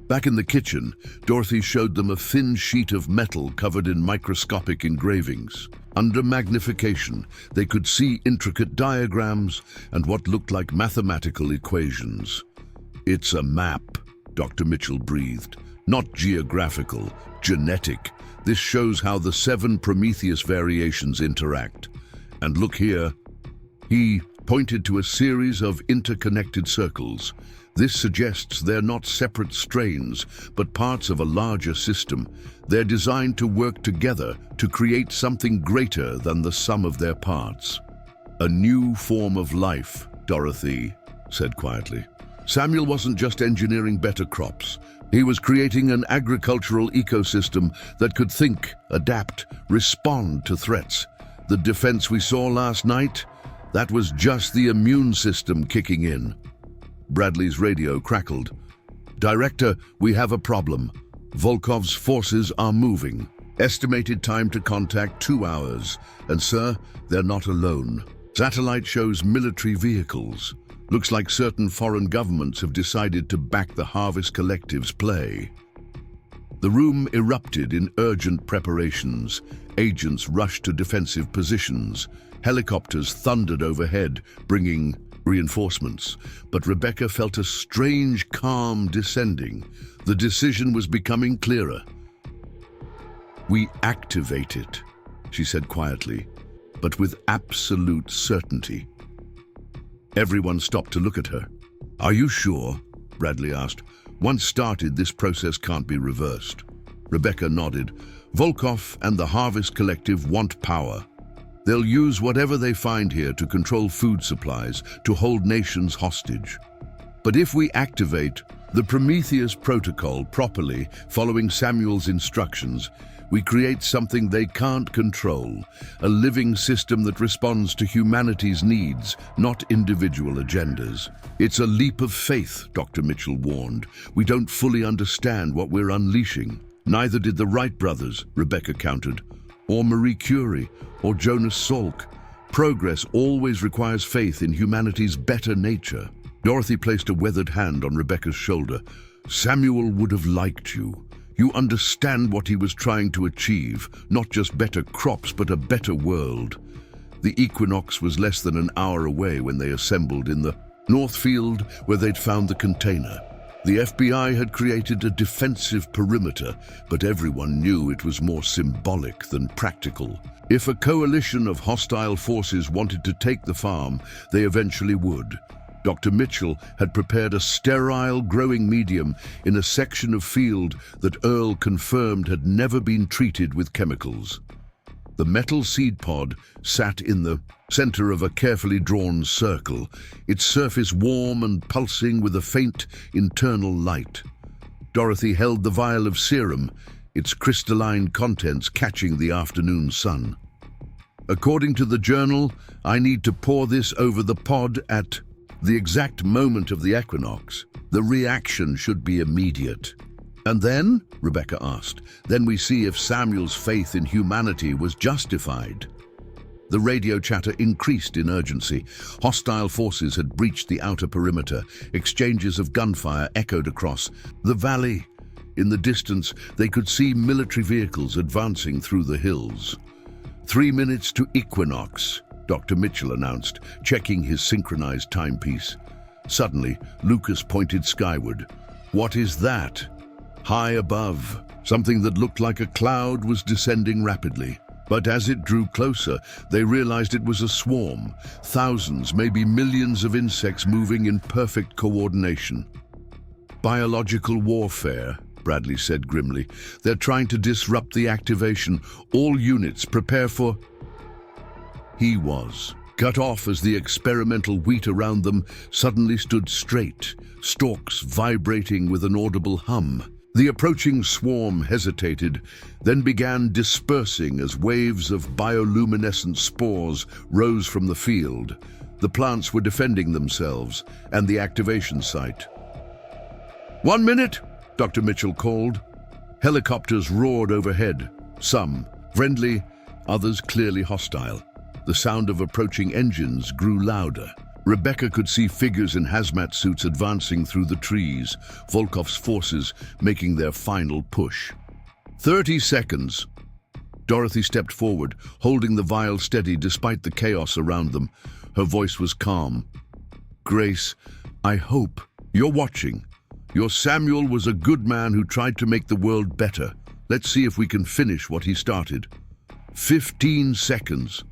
Back in the kitchen, Dorothy showed them a thin sheet of metal covered in microscopic engravings. Under magnification, they could see intricate diagrams and what looked like mathematical equations. "It's a map," Dr. Mitchell breathed. "Not geographical, genetic. This shows how the 7 Prometheus variations interact. And look here." He pointed to a series of interconnected circles. "This suggests they're not separate strains, but parts of a larger system. They're designed to work together to create something greater than the sum of their parts." "A new form of life," Dorothy said quietly. Samuel wasn't just engineering better crops. He was creating an agricultural ecosystem that could think, adapt, respond to threats. The defense we saw last night, that was just the immune system kicking in. Bradley's radio crackled. "Director, we have a problem. Volkov's forces are moving. Estimated time to contact 2 hours. And sir, they're not alone. Satellite shows military vehicles. Looks like certain foreign governments have decided to back the Harvest Collective's play." The room erupted in urgent preparations. Agents rushed to defensive positions. Helicopters thundered overhead, bringing reinforcements. But Rebecca felt a strange calm descending. The decision was becoming clearer. "We activate it," she said quietly, but with absolute certainty. Everyone stopped to look at her. "Are you sure?" Bradley asked. "Once started, this process can't be reversed." Rebecca nodded. "Volkov and the Harvest Collective want power. They'll use whatever they find here to control food supplies, to hold nations hostage. But if we activate the Prometheus Protocol properly, following Samuel's instructions, we create something they can't control, a living system that responds to humanity's needs, not individual agendas. It's a leap of faith, Dr. Mitchell warned. We don't fully understand what we're unleashing. Neither did the Wright brothers, Rebecca countered, or Marie Curie, or Jonas Salk. Progress always requires faith in humanity's better nature. Dorothy placed a weathered hand on Rebecca's shoulder. Samuel would have liked you. You understand what he was trying to achieve, not just better crops, but a better world. The equinox was less than an hour away when they assembled in the North Field where they'd found the container. The FBI had created a defensive perimeter, but everyone knew it was more symbolic than practical. If a coalition of hostile forces wanted to take the farm, they eventually would. Dr. Mitchell had prepared a sterile growing medium in a section of field that Earl confirmed had never been treated with chemicals. The metal seed pod sat in the center of a carefully drawn circle, its surface warm and pulsing with a faint internal light. Dorothy held the vial of serum, its crystalline contents catching the afternoon sun. According to the journal, I need to pour this over the pod at the exact moment of the equinox. The reaction should be immediate. And then, Rebecca asked, then we see if Samuel's faith in humanity was justified. The radio chatter increased in urgency. Hostile forces had breached the outer perimeter. Exchanges of gunfire echoed across the valley. In the distance, they could see military vehicles advancing through the hills. 3 minutes to equinox, Dr. Mitchell announced, checking his synchronized timepiece. Suddenly, Lucas pointed skyward. What is that? High above, something that looked like a cloud was descending rapidly. But as it drew closer, they realized it was a swarm, thousands, maybe millions of insects moving in perfect coordination. Biological warfare, Bradley said grimly. They're trying to disrupt the activation. All units prepare for... He was cut off as the experimental wheat around them suddenly stood straight, stalks vibrating with an audible hum. The approaching swarm hesitated, then began dispersing as waves of bioluminescent spores rose from the field. The plants were defending themselves and the activation site. 1 minute, Dr. Mitchell called. Helicopters roared overhead, some friendly, others clearly hostile. The sound of approaching engines grew louder. Rebecca could see figures in hazmat suits advancing through the trees, Volkov's forces making their final push. 30 seconds. Dorothy stepped forward, holding the vial steady despite the chaos around them. Her voice was calm. Grace, I hope you're watching. Your Samuel was a good man who tried to make the world better. Let's see if we can finish what he started. 15 seconds.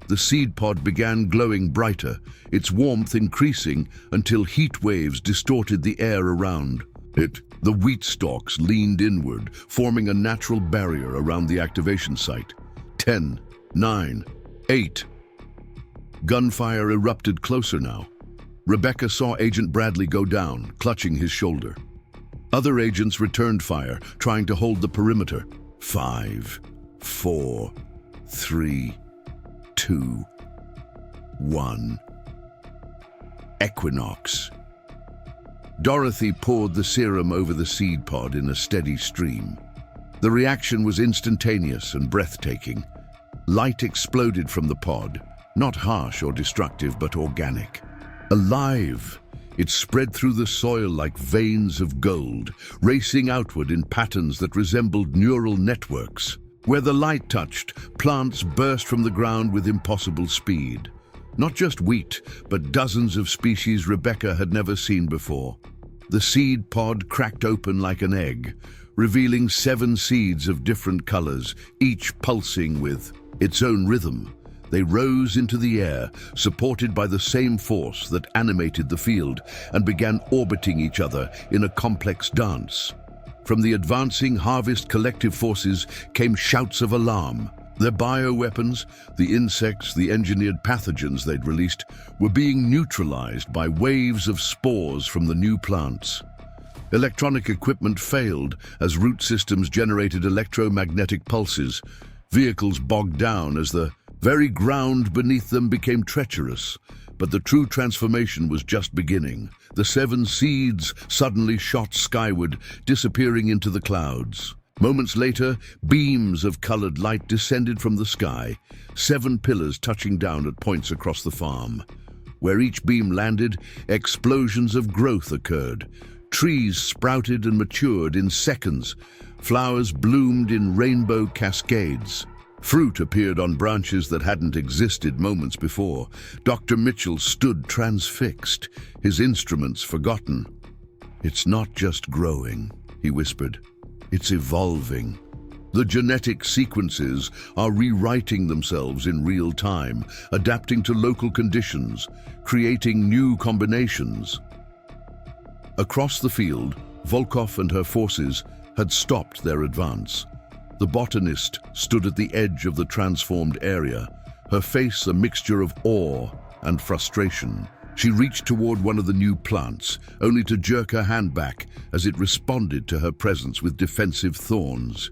The seed pod began glowing brighter, its warmth increasing until heat waves distorted the air around it. The wheat stalks leaned inward, forming a natural barrier around the activation site. 10, 9, 8. Gunfire erupted closer now. Rebecca saw Agent Bradley go down, clutching his shoulder. Other agents returned fire, trying to hold the perimeter. 5, 4, 3, 2, 1. Equinox. Dorothy poured the serum over the seed pod in a steady stream. The reaction was instantaneous and breathtaking. Light exploded from the pod, not harsh or destructive, but organic. Alive! It spread through the soil like veins of gold, racing outward in patterns that resembled neural networks. Where the light touched, plants burst from the ground with impossible speed. Not just wheat, but dozens of species Rebecca had never seen before. The seed pod cracked open like an egg, revealing 7 seeds of different colors, each pulsing with its own rhythm. They rose into the air, supported by the same force that animated the field, and began orbiting each other in a complex dance. From the advancing harvest collective forces came shouts of alarm. Their bioweapons, the insects, the engineered pathogens they'd released, were being neutralized by waves of spores from the new plants. Electronic equipment failed as root systems generated electromagnetic pulses. Vehicles bogged down as the very ground beneath them became treacherous. But the true transformation was just beginning. The 7 seeds suddenly shot skyward, disappearing into the clouds. Moments later, beams of colored light descended from the sky, 7 pillars touching down at points across the farm. Where each beam landed, explosions of growth occurred. Trees sprouted and matured in seconds. Flowers bloomed in rainbow cascades. Fruit appeared on branches that hadn't existed moments before. Dr. Mitchell stood transfixed, his instruments forgotten. "It's not just growing," he whispered. "It's evolving. The genetic sequences are rewriting themselves in real time, adapting to local conditions, creating new combinations." Across the field, Volkov and her forces had stopped their advance. The botanist stood at the edge of the transformed area, her face a mixture of awe and frustration. She reached toward one of the new plants, only to jerk her hand back as it responded to her presence with defensive thorns.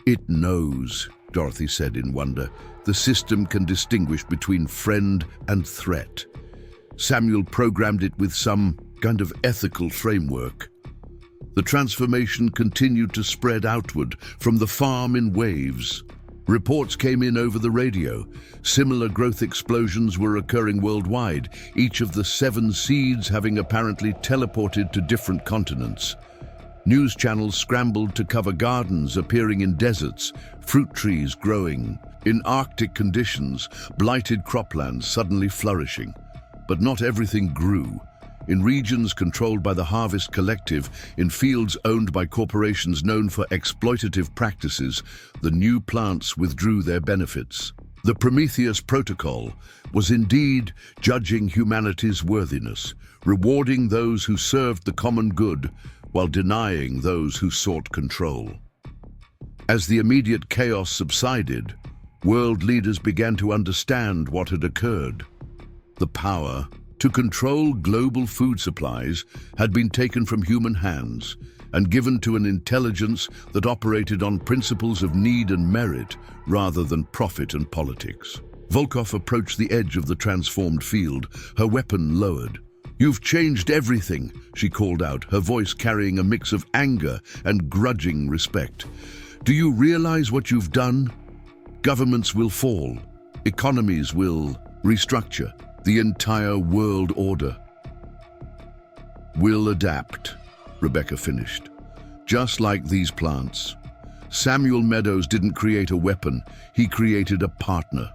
"It knows," Dorothy said in wonder. "The system can distinguish between friend and threat. Samuel programmed it with some kind of ethical framework." The transformation continued to spread outward from the farm in waves. Reports came in over the radio. Similar growth explosions were occurring worldwide, each of the 7 seeds having apparently teleported to different continents. News channels scrambled to cover gardens appearing in deserts, fruit trees growing. In Arctic conditions, blighted croplands suddenly flourishing. But not everything grew. In regions controlled by the Harvest Collective, in fields owned by corporations known for exploitative practices, the new plants withdrew their benefits. The Prometheus Protocol was indeed judging humanity's worthiness, rewarding those who served the common good while denying those who sought control. As the immediate chaos subsided, world leaders began to understand what had occurred. The power to control global food supplies had been taken from human hands and given to an intelligence that operated on principles of need and merit rather than profit and politics. Volkov approached the edge of the transformed field, her weapon lowered. "You've changed everything," she called out, her voice carrying a mix of anger and grudging respect. "Do you realize what you've done? Governments will fall. Economies will restructure. The entire world order will adapt," Rebecca finished. "Just like these plants. Samuel Meadows didn't create a weapon, he created a partner.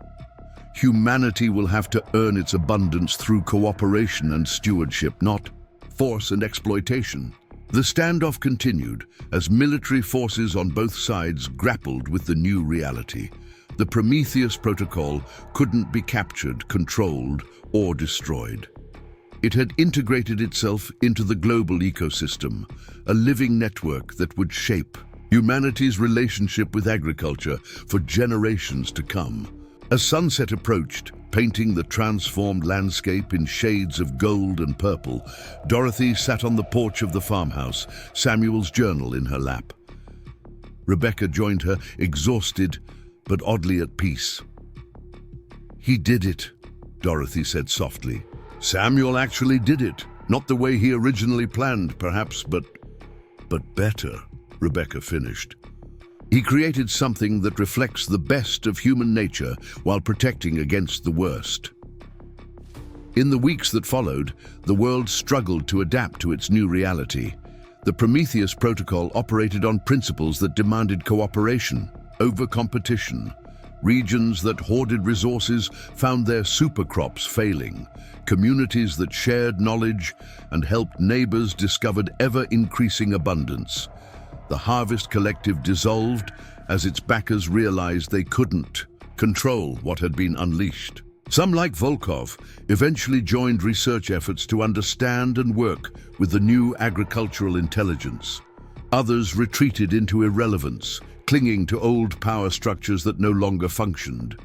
Humanity will have to earn its abundance through cooperation and stewardship, not force and exploitation." The standoff continued as military forces on both sides grappled with the new reality. The Prometheus Protocol couldn't be captured, controlled, or destroyed. It had integrated itself into the global ecosystem, a living network that would shape humanity's relationship with agriculture for generations to come. As sunset approached, painting the transformed landscape in shades of gold and purple, Dorothy sat on the porch of the farmhouse, Samuel's journal in her lap. Rebecca joined her, exhausted but oddly at peace. "He did it," Dorothy said softly. "Samuel actually did it. Not the way he originally planned, perhaps, but better," Rebecca finished. "He created something that reflects the best of human nature while protecting against the worst." In the weeks that followed, the world struggled to adapt to its new reality. The Prometheus Protocol operated on principles that demanded cooperation over competition. Regions that hoarded resources found their supercrops failing. Communities that shared knowledge and helped neighbors discovered ever-increasing abundance. The Harvest Collective dissolved as its backers realized they couldn't control what had been unleashed. Some, like Volkov, eventually joined research efforts to understand and work with the new agricultural intelligence. Others retreated into irrelevance, clinging to old power structures that no longer functioned.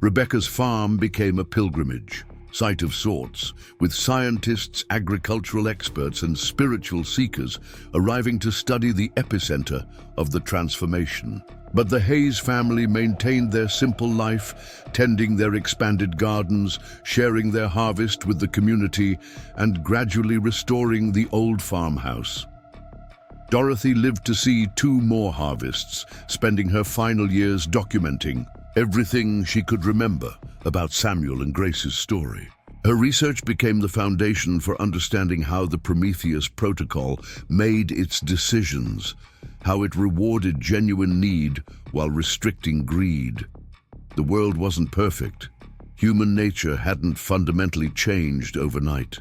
Rebecca's farm became a pilgrimage, site of sorts, with scientists, agricultural experts, and spiritual seekers arriving to study the epicenter of the transformation. But the Hayes family maintained their simple life, tending their expanded gardens, sharing their harvest with the community, and gradually restoring the old farmhouse. Dorothy lived to see 2 more harvests, spending her final years documenting everything she could remember about Samuel and Grace's story. Her research became the foundation for understanding how the Prometheus Protocol made its decisions, how it rewarded genuine need while restricting greed. The world wasn't perfect. Human nature hadn't fundamentally changed overnight.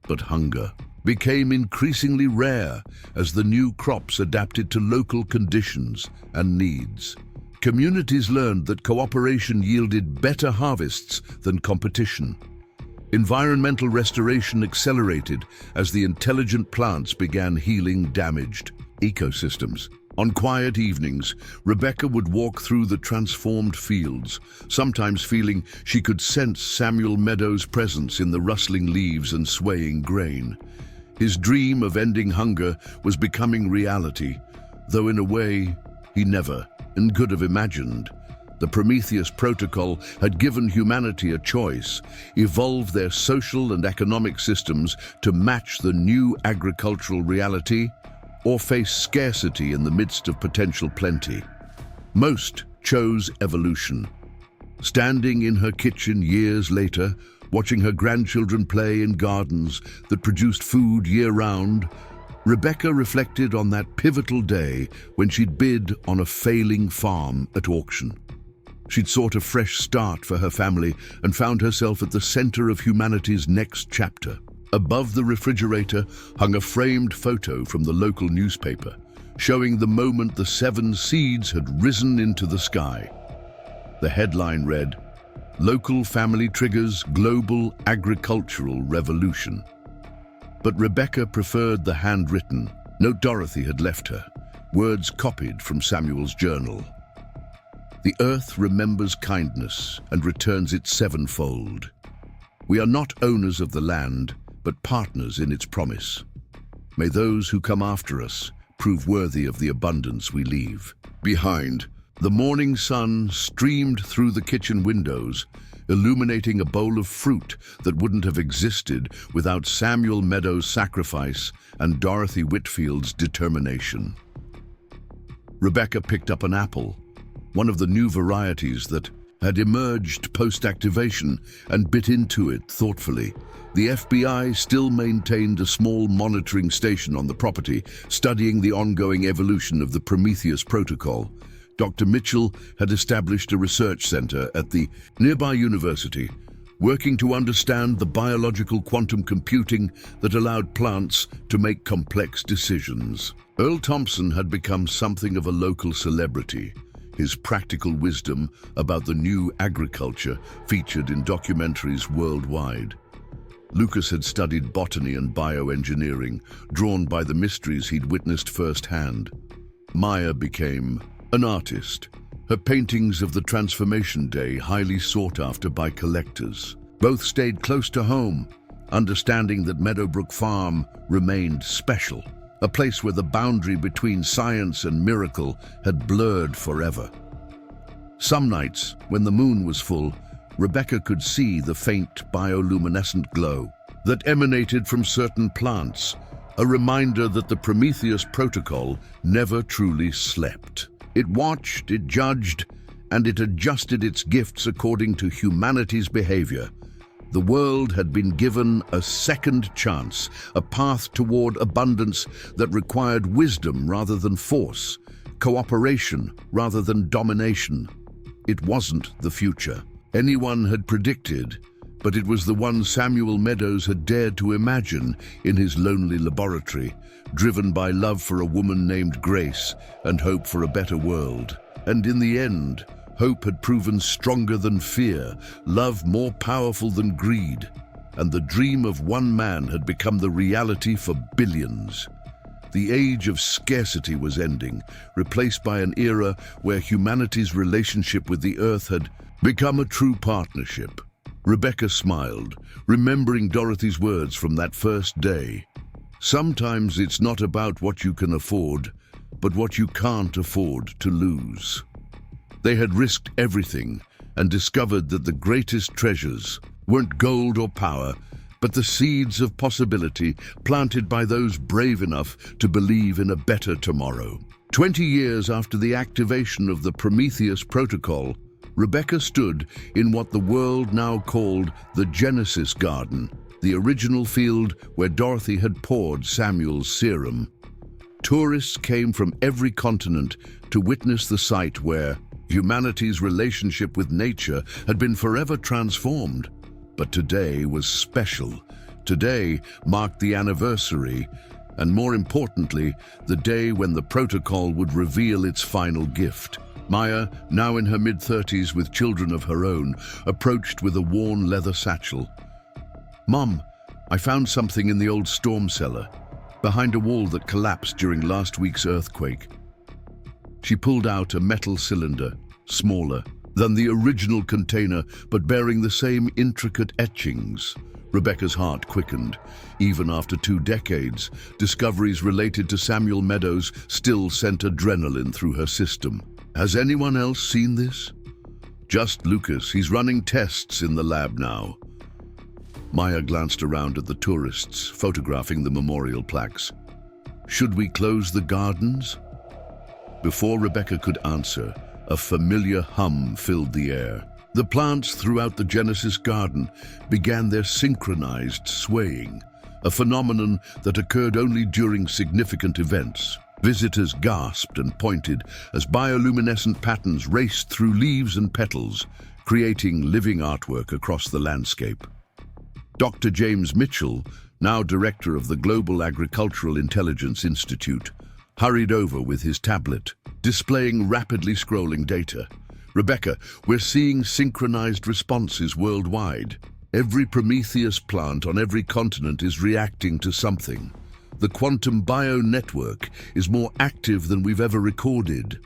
But hunger became increasingly rare as the new crops adapted to local conditions and needs. Communities learned that cooperation yielded better harvests than competition. Environmental restoration accelerated as the intelligent plants began healing damaged ecosystems. On quiet evenings, Rebecca would walk through the transformed fields, sometimes feeling she could sense Samuel Meadows' presence in the rustling leaves and swaying grain. His dream of ending hunger was becoming reality, though in a way he never and could have imagined. The Prometheus Protocol had given humanity a choice: evolve their social and economic systems to match the new agricultural reality, or face scarcity in the midst of potential plenty. Most chose evolution. Standing in her kitchen years later, watching her grandchildren play in gardens that produced food year-round, Rebecca reflected on that pivotal day when she'd bid on a failing farm at auction. She'd sought a fresh start for her family and found herself at the center of humanity's next chapter. Above the refrigerator hung a framed photo from the local newspaper, showing the moment the 7 seeds had risen into the sky. The headline read, "Local Family Triggers Global Agricultural Revolution." But Rebecca preferred the handwritten note Dorothy had left her, words copied from Samuel's journal. "The earth remembers kindness and returns it 7-fold. We are not owners of the land, but partners in its promise. May those who come after us prove worthy of the abundance we leave behind." The morning sun streamed through the kitchen windows, illuminating a bowl of fruit that wouldn't have existed without Samuel Meadows' sacrifice and Dorothy Whitfield's determination. Rebecca picked up an apple, one of the new varieties that had emerged post-activation, and bit into it thoughtfully. The FBI still maintained a small monitoring station on the property, studying the ongoing evolution of the Prometheus Protocol. Dr. Mitchell had established a research center at the nearby university, working to understand the biological quantum computing that allowed plants to make complex decisions. Earl Thompson had become something of a local celebrity. His practical wisdom about the new agriculture featured in documentaries worldwide. Lucas had studied botany and bioengineering, drawn by the mysteries he'd witnessed firsthand. Maya became an artist, her paintings of the Transformation Day highly sought after by collectors. Both stayed close to home, understanding that Meadowbrook Farm remained special, a place where the boundary between science and miracle had blurred forever. Some nights, when the moon was full, Rebecca could see the faint bioluminescent glow that emanated from certain plants, a reminder that the Prometheus Protocol never truly slept. It watched, it judged, and it adjusted its gifts according to humanity's behavior. The world had been given a second chance, a path toward abundance that required wisdom rather than force, cooperation rather than domination. It wasn't the future anyone had predicted, but it was the one Samuel Meadows had dared to imagine in his lonely laboratory, driven by love for a woman named Grace and hope for a better world. And in the end, hope had proven stronger than fear, love more powerful than greed, and the dream of one man had become the reality for billions. The age of scarcity was ending, replaced by an era where humanity's relationship with the earth had become a true partnership. Rebecca smiled, remembering Dorothy's words from that first day. Sometimes it's not about what you can afford, but what you can't afford to lose. They had risked everything and discovered that the greatest treasures weren't gold or power, but the seeds of possibility planted by those brave enough to believe in a better tomorrow. 20 years after the activation of the Prometheus Protocol, Rebecca stood in what the world now called the Genesis Garden, the original field where Dorothy had poured Samuel's serum. Tourists came from every continent to witness the site where humanity's relationship with nature had been forever transformed. But today was special. Today marked the anniversary, and more importantly, the day when the protocol would reveal its final gift. Maya, now in her mid-30s with children of her own, approached with a worn leather satchel. "Mom, I found something in the old storm cellar, behind a wall that collapsed during last week's earthquake." She pulled out a metal cylinder, smaller than the original container, but bearing the same intricate etchings. Rebecca's heart quickened. Even after 2 decades, discoveries related to Samuel Meadows still sent adrenaline through her system. Has anyone else seen this? Just Lucas. He's running tests in the lab now. Maya glanced around at the tourists, photographing the memorial plaques. Should we close the gardens? Before Rebecca could answer, a familiar hum filled the air. The plants throughout the Genesis garden began their synchronized swaying, a phenomenon that occurred only during significant events. Visitors gasped and pointed as bioluminescent patterns raced through leaves and petals, creating living artwork across the landscape. Dr. James Mitchell, now director of the Global Agricultural Intelligence Institute, hurried over with his tablet, displaying rapidly scrolling data. "Rebecca, we're seeing synchronized responses worldwide. Every Prometheus plant on every continent is reacting to something. The quantum bio network is more active than we've ever recorded."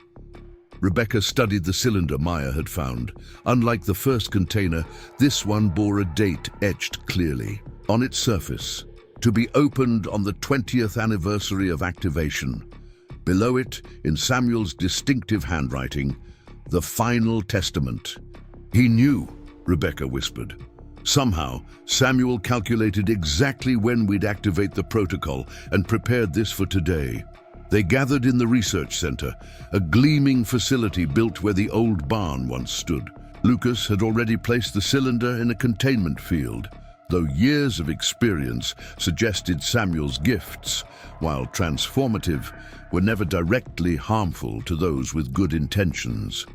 Rebecca studied the cylinder Maya had found. Unlike the first container, this one bore a date etched clearly on its surface, to be opened on the 20th anniversary of activation. Below it, in Samuel's distinctive handwriting, "The Final Testament." "He knew," Rebecca whispered. "Somehow, Samuel calculated exactly when we'd activate the protocol and prepared this for today." They gathered in the research center, a gleaming facility built where the old barn once stood. Lucas had already placed the cylinder in a containment field, though years of experience suggested Samuel's gifts, while transformative, were never directly harmful to those with good intentions.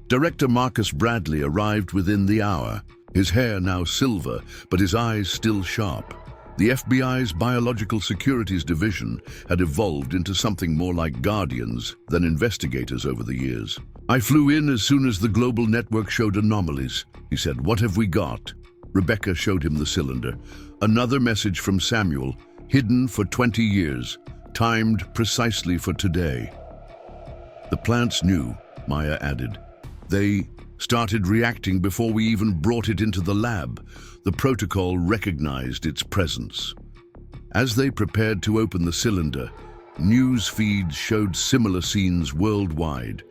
Director Marcus Bradley arrived within the hour, his hair now silver, but his eyes still sharp. The FBI's Biological Securities Division had evolved into something more like guardians than investigators over the years. "I flew in as soon as the global network showed anomalies," he said. "What have we got?" Rebecca showed him the cylinder. Another message from Samuel, hidden for 20 years, timed precisely for today. "The plants knew," Maya added. "They started reacting before we even brought it into the lab. The protocol recognized its presence." As they prepared to open the cylinder, news feeds showed similar scenes worldwide.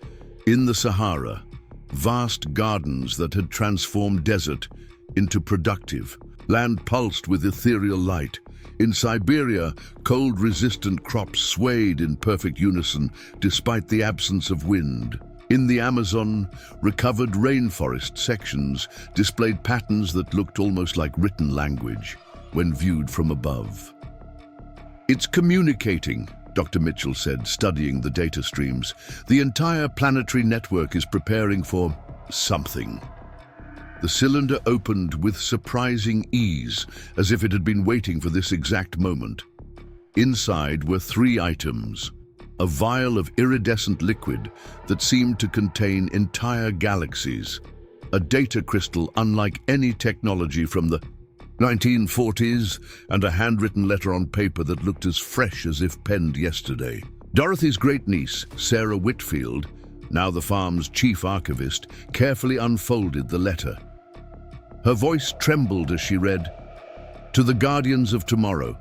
In the Sahara, vast gardens that had transformed desert into productive, land pulsed with ethereal light. In Siberia, cold-resistant crops swayed in perfect unison despite the absence of wind. In the Amazon, recovered rainforest sections displayed patterns that looked almost like written language when viewed from above. "It's communicating," Dr. Mitchell said, studying the data streams. "The entire planetary network is preparing for something." The cylinder opened with surprising ease, as if it had been waiting for this exact moment. Inside were 3 items. A vial of iridescent liquid that seemed to contain entire galaxies. A data crystal unlike any technology from the 1940s, and a handwritten letter on paper that looked as fresh as if penned yesterday. Dorothy's great-niece, Sarah Whitfield, now the farm's chief archivist, carefully unfolded the letter. Her voice trembled as she read, "To the guardians of tomorrow,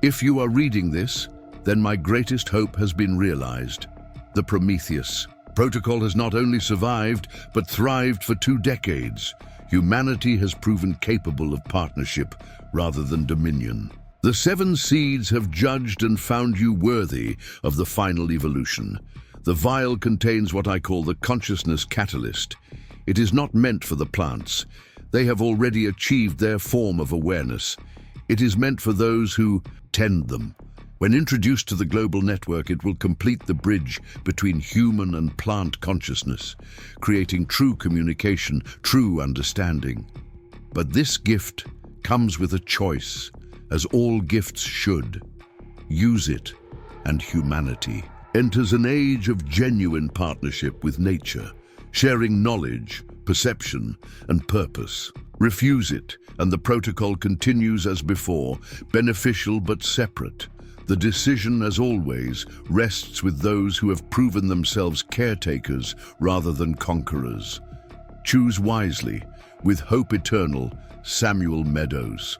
if you are reading this, then my greatest hope has been realized. The Prometheus Protocol has not only survived, but thrived for 2 decades. humanity has proven capable of partnership rather than dominion. The 7 seeds have judged and found you worthy of the final evolution. The vial contains what I call the consciousness catalyst. It is not meant for the plants. They have already achieved their form of awareness. It is meant for those who tend them. When introduced to the global network, it will complete the bridge between human and plant consciousness, creating true communication, true understanding. But this gift comes with a choice, as all gifts should. Use it, and humanity enters an age of genuine partnership with nature, sharing knowledge, perception, and purpose. Refuse it, and the protocol continues as before, beneficial but separate. The decision, as always, rests with those who have proven themselves caretakers rather than conquerors. Choose wisely. With hope eternal, Samuel Meadows.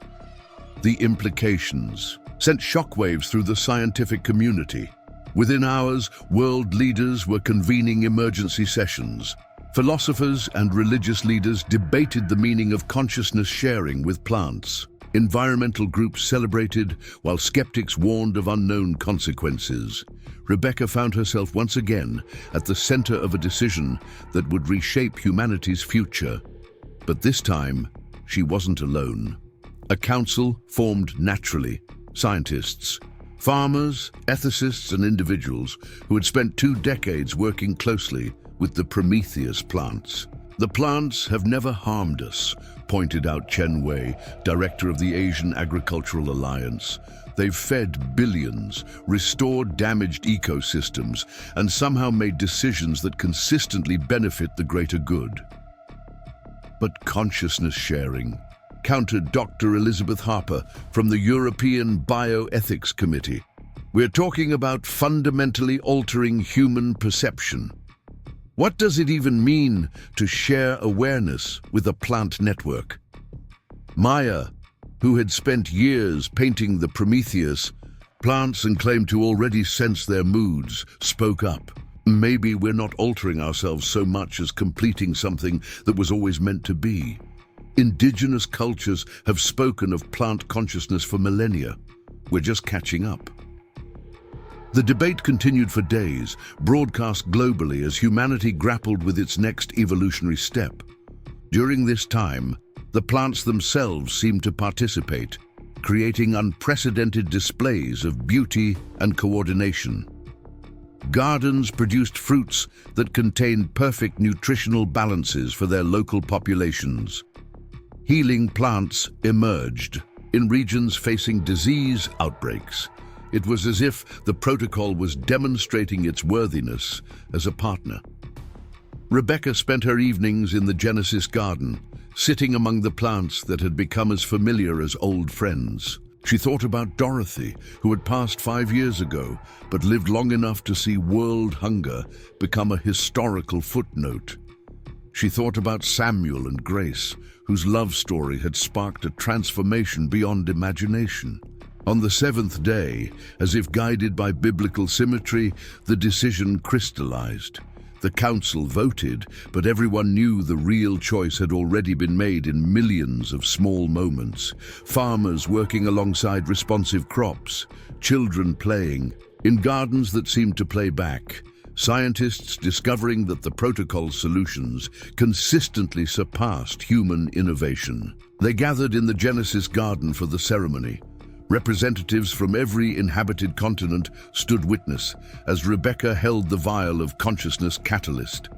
The implications sent shockwaves through the scientific community. Within hours, world leaders were convening emergency sessions. Philosophers and religious leaders debated the meaning of consciousness sharing with plants. Environmental groups celebrated, while skeptics warned of unknown consequences. Rebecca found herself once again at the center of a decision that would reshape humanity's future. But this time, she wasn't alone. A council formed naturally. Scientists, farmers, ethicists, and individuals who had spent 2 decades working closely with the Prometheus plants. The plants have never harmed us, pointed out Chen Wei, director of the Asian Agricultural Alliance. They've fed billions, restored damaged ecosystems, and somehow made decisions that consistently benefit the greater good. But consciousness sharing, countered Dr. Elizabeth Harper from the European Bioethics Committee. We're talking about fundamentally altering human perception. What does it even mean to share awareness with a plant network? Maya, who had spent years painting the Prometheus plants and claimed to already sense their moods, spoke up. Maybe we're not altering ourselves so much as completing something that was always meant to be. Indigenous cultures have spoken of plant consciousness for millennia. We're just catching up. The debate continued for days, broadcast globally as humanity grappled with its next evolutionary step. During this time, the plants themselves seemed to participate, creating unprecedented displays of beauty and coordination. Gardens produced fruits that contained perfect nutritional balances for their local populations. Healing plants emerged in regions facing disease outbreaks. It was as if the protocol was demonstrating its worthiness as a partner. Rebecca spent her evenings in the Genesis garden, sitting among the plants that had become as familiar as old friends. She thought about Dorothy, who had passed 5 years ago, but lived long enough to see world hunger become a historical footnote. She thought about Samuel and Grace, whose love story had sparked a transformation beyond imagination. On the 7th day, as if guided by biblical symmetry, the decision crystallized. The council voted, but everyone knew the real choice had already been made in millions of small moments. Farmers working alongside responsive crops, children playing, in gardens that seemed to play back, scientists discovering that the protocol's solutions consistently surpassed human innovation. They gathered in the Genesis garden for the ceremony. Representatives from every inhabited continent stood witness as Rebecca held the vial of consciousness catalyst.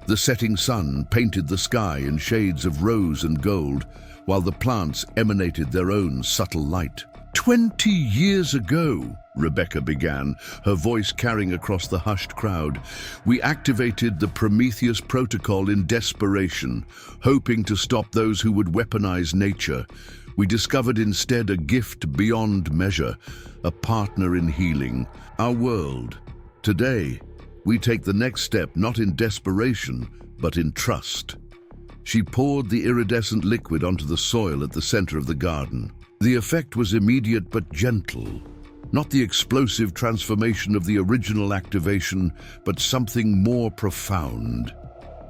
The setting sun painted the sky in shades of rose and gold, while the plants emanated their own subtle light. 20 years ago, Rebecca began, her voice carrying across the hushed crowd, we activated the Prometheus protocol in desperation, hoping to stop those who would weaponize nature. We discovered instead a gift beyond measure, a partner in healing, our world. Today, we take the next step not in desperation, but in trust. She poured the iridescent liquid onto the soil at the center of the garden. The effect was immediate but gentle, not the explosive transformation of the original activation, but something more profound.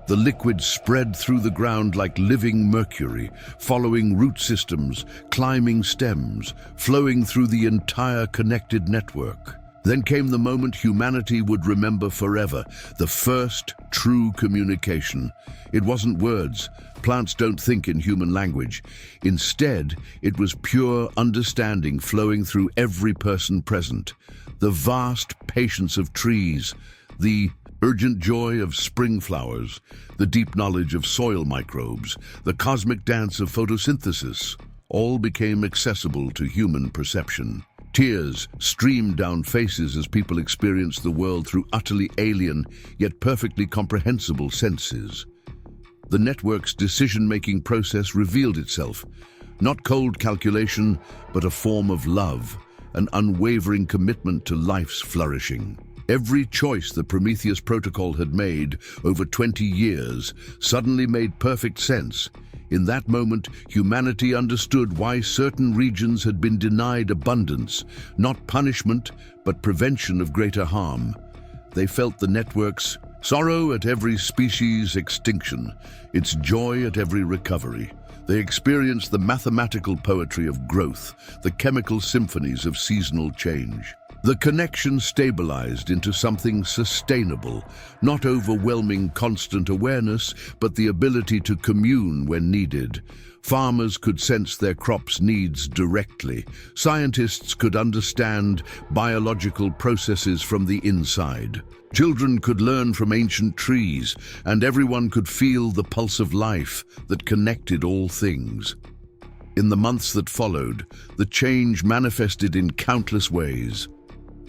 The liquid spread through the ground like living mercury, following root systems, climbing stems, flowing through the entire connected network. Then came the moment humanity would remember forever, the first true communication. It wasn't words. Plants don't think in human language. Instead, it was pure understanding flowing through every person present. The vast patience of trees, the urgent joy of spring flowers, the deep knowledge of soil microbes, the cosmic dance of photosynthesis, all became accessible to human perception. Tears streamed down faces as people experienced the world through utterly alien yet perfectly comprehensible senses. The network's decision-making process revealed itself, not cold calculation, but a form of love, an unwavering commitment to life's flourishing. Every choice the Prometheus Protocol had made over 20 years suddenly made perfect sense. In that moment, humanity understood why certain regions had been denied abundance, not punishment, but prevention of greater harm. They felt the network's sorrow at every species extinction, its joy at every recovery. They experienced the mathematical poetry of growth, the chemical symphonies of seasonal change. The connection stabilized into something sustainable, not overwhelming constant awareness, but the ability to commune when needed. Farmers could sense their crops' needs directly. Scientists could understand biological processes from the inside. Children could learn from ancient trees, and everyone could feel the pulse of life that connected all things. In the months that followed, the change manifested in countless ways.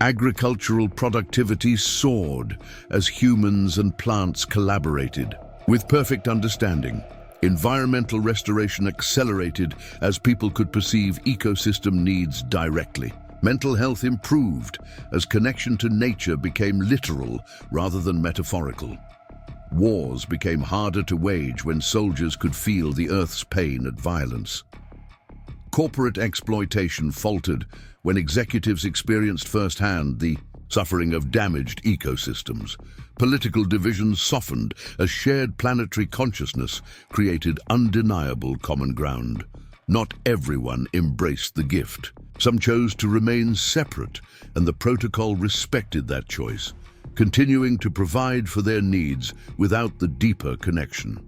Agricultural productivity soared as humans and plants collaborated. With perfect understanding, environmental restoration accelerated as people could perceive ecosystem needs directly. Mental health improved as connection to nature became literal rather than metaphorical. Wars became harder to wage when soldiers could feel the Earth's pain and violence. Corporate exploitation faltered when executives experienced firsthand the suffering of damaged ecosystems. Political divisions softened as shared planetary consciousness created undeniable common ground. Not everyone embraced the gift. Some chose to remain separate, and the protocol respected that choice, continuing to provide for their needs without the deeper connection.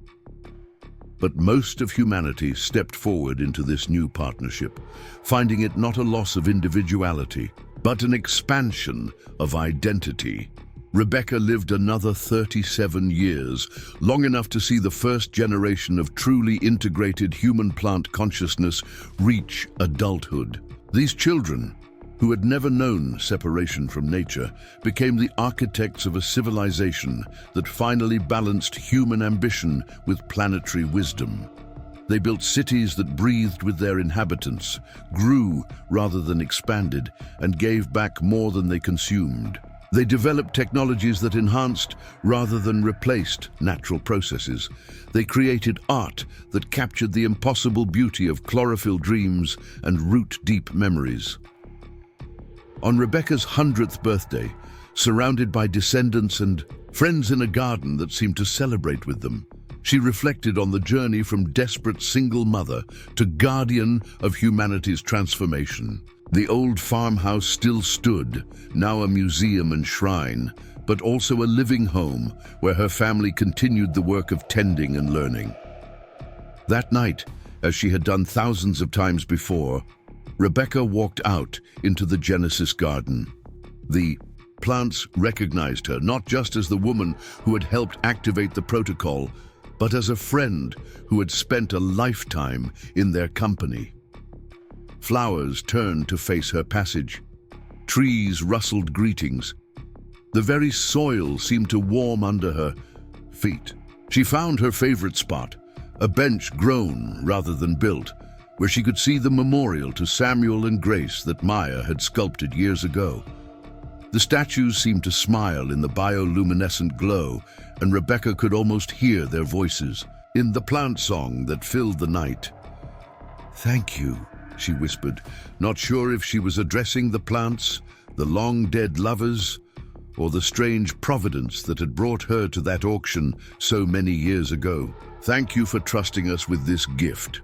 But most of humanity stepped forward into this new partnership, finding it not a loss of individuality, but an expansion of identity. Rebecca lived another 37 years, long enough to see the first generation of truly integrated human-plant consciousness reach adulthood. These children, who had never known separation from nature, became the architects of a civilization that finally balanced human ambition with planetary wisdom. They built cities that breathed with their inhabitants, grew rather than expanded, and gave back more than they consumed. They developed technologies that enhanced rather than replaced natural processes. They created art that captured the impossible beauty of chlorophyll dreams and root-deep memories. On Rebecca's 100th birthday, surrounded by descendants and friends in a garden that seemed to celebrate with them, she reflected on the journey from desperate single mother to guardian of humanity's transformation. The old farmhouse still stood, now a museum and shrine, but also a living home where her family continued the work of tending and learning. That night, as she had done thousands of times before, Rebecca walked out into the Genesis garden. The plants recognized her not just as the woman who had helped activate the protocol, but as a friend who had spent a lifetime in their company. Flowers turned to face her passage. Trees rustled greetings. The very soil seemed to warm under her feet. She found her favorite spot, a bench grown rather than built, where she could see the memorial to Samuel and Grace that Maya had sculpted years ago. The statues seemed to smile in the bioluminescent glow, and Rebecca could almost hear their voices in the plant song that filled the night. "Thank you," she whispered, not sure if she was addressing the plants, the long-dead lovers, or the strange providence that had brought her to that auction so many years ago. Thank you for trusting us with this gift.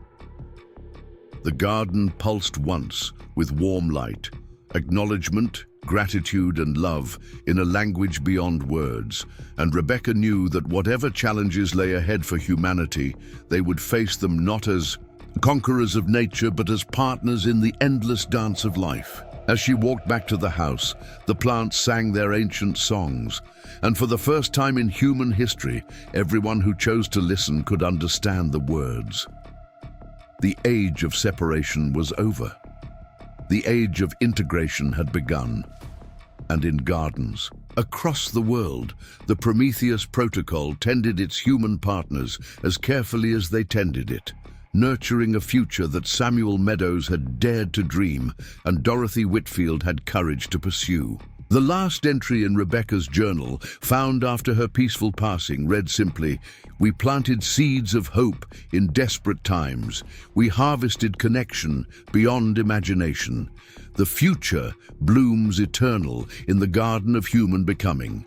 The garden pulsed once with warm light, acknowledgement, gratitude and love in a language beyond words, and Rebecca knew that whatever challenges lay ahead for humanity, they would face them not as conquerors of nature but as partners in the endless dance of life. As she walked back to the house, the plants sang their ancient songs, and for the first time in human history, everyone who chose to listen could understand the words. The age of separation was over. The age of integration had begun. And in gardens, across the world, the Prometheus Protocol tended its human partners as carefully as they tended it, nurturing a future that Samuel Meadows had dared to dream and Dorothy Whitfield had courage to pursue. The last entry in Rebecca's journal, found after her peaceful passing, read simply, "We planted seeds of hope in desperate times. We harvested connection beyond imagination. The future blooms eternal in the garden of human becoming.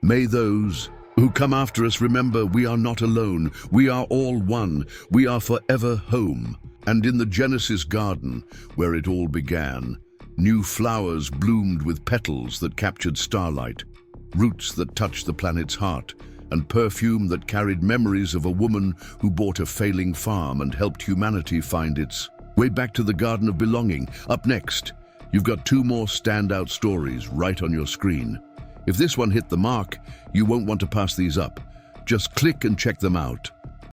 May those who come after us remember we are not alone. We are all one. We are forever home." And in the Genesis garden, where it all began, new flowers bloomed with petals that captured starlight, roots that touched the planet's heart, and perfume that carried memories of a woman who bought a failing farm and helped humanity find its way back to the Garden of Belonging. Up next, you've got two more standout stories right on your screen. If this one hit the mark, you won't want to pass these up. Just click and check them out.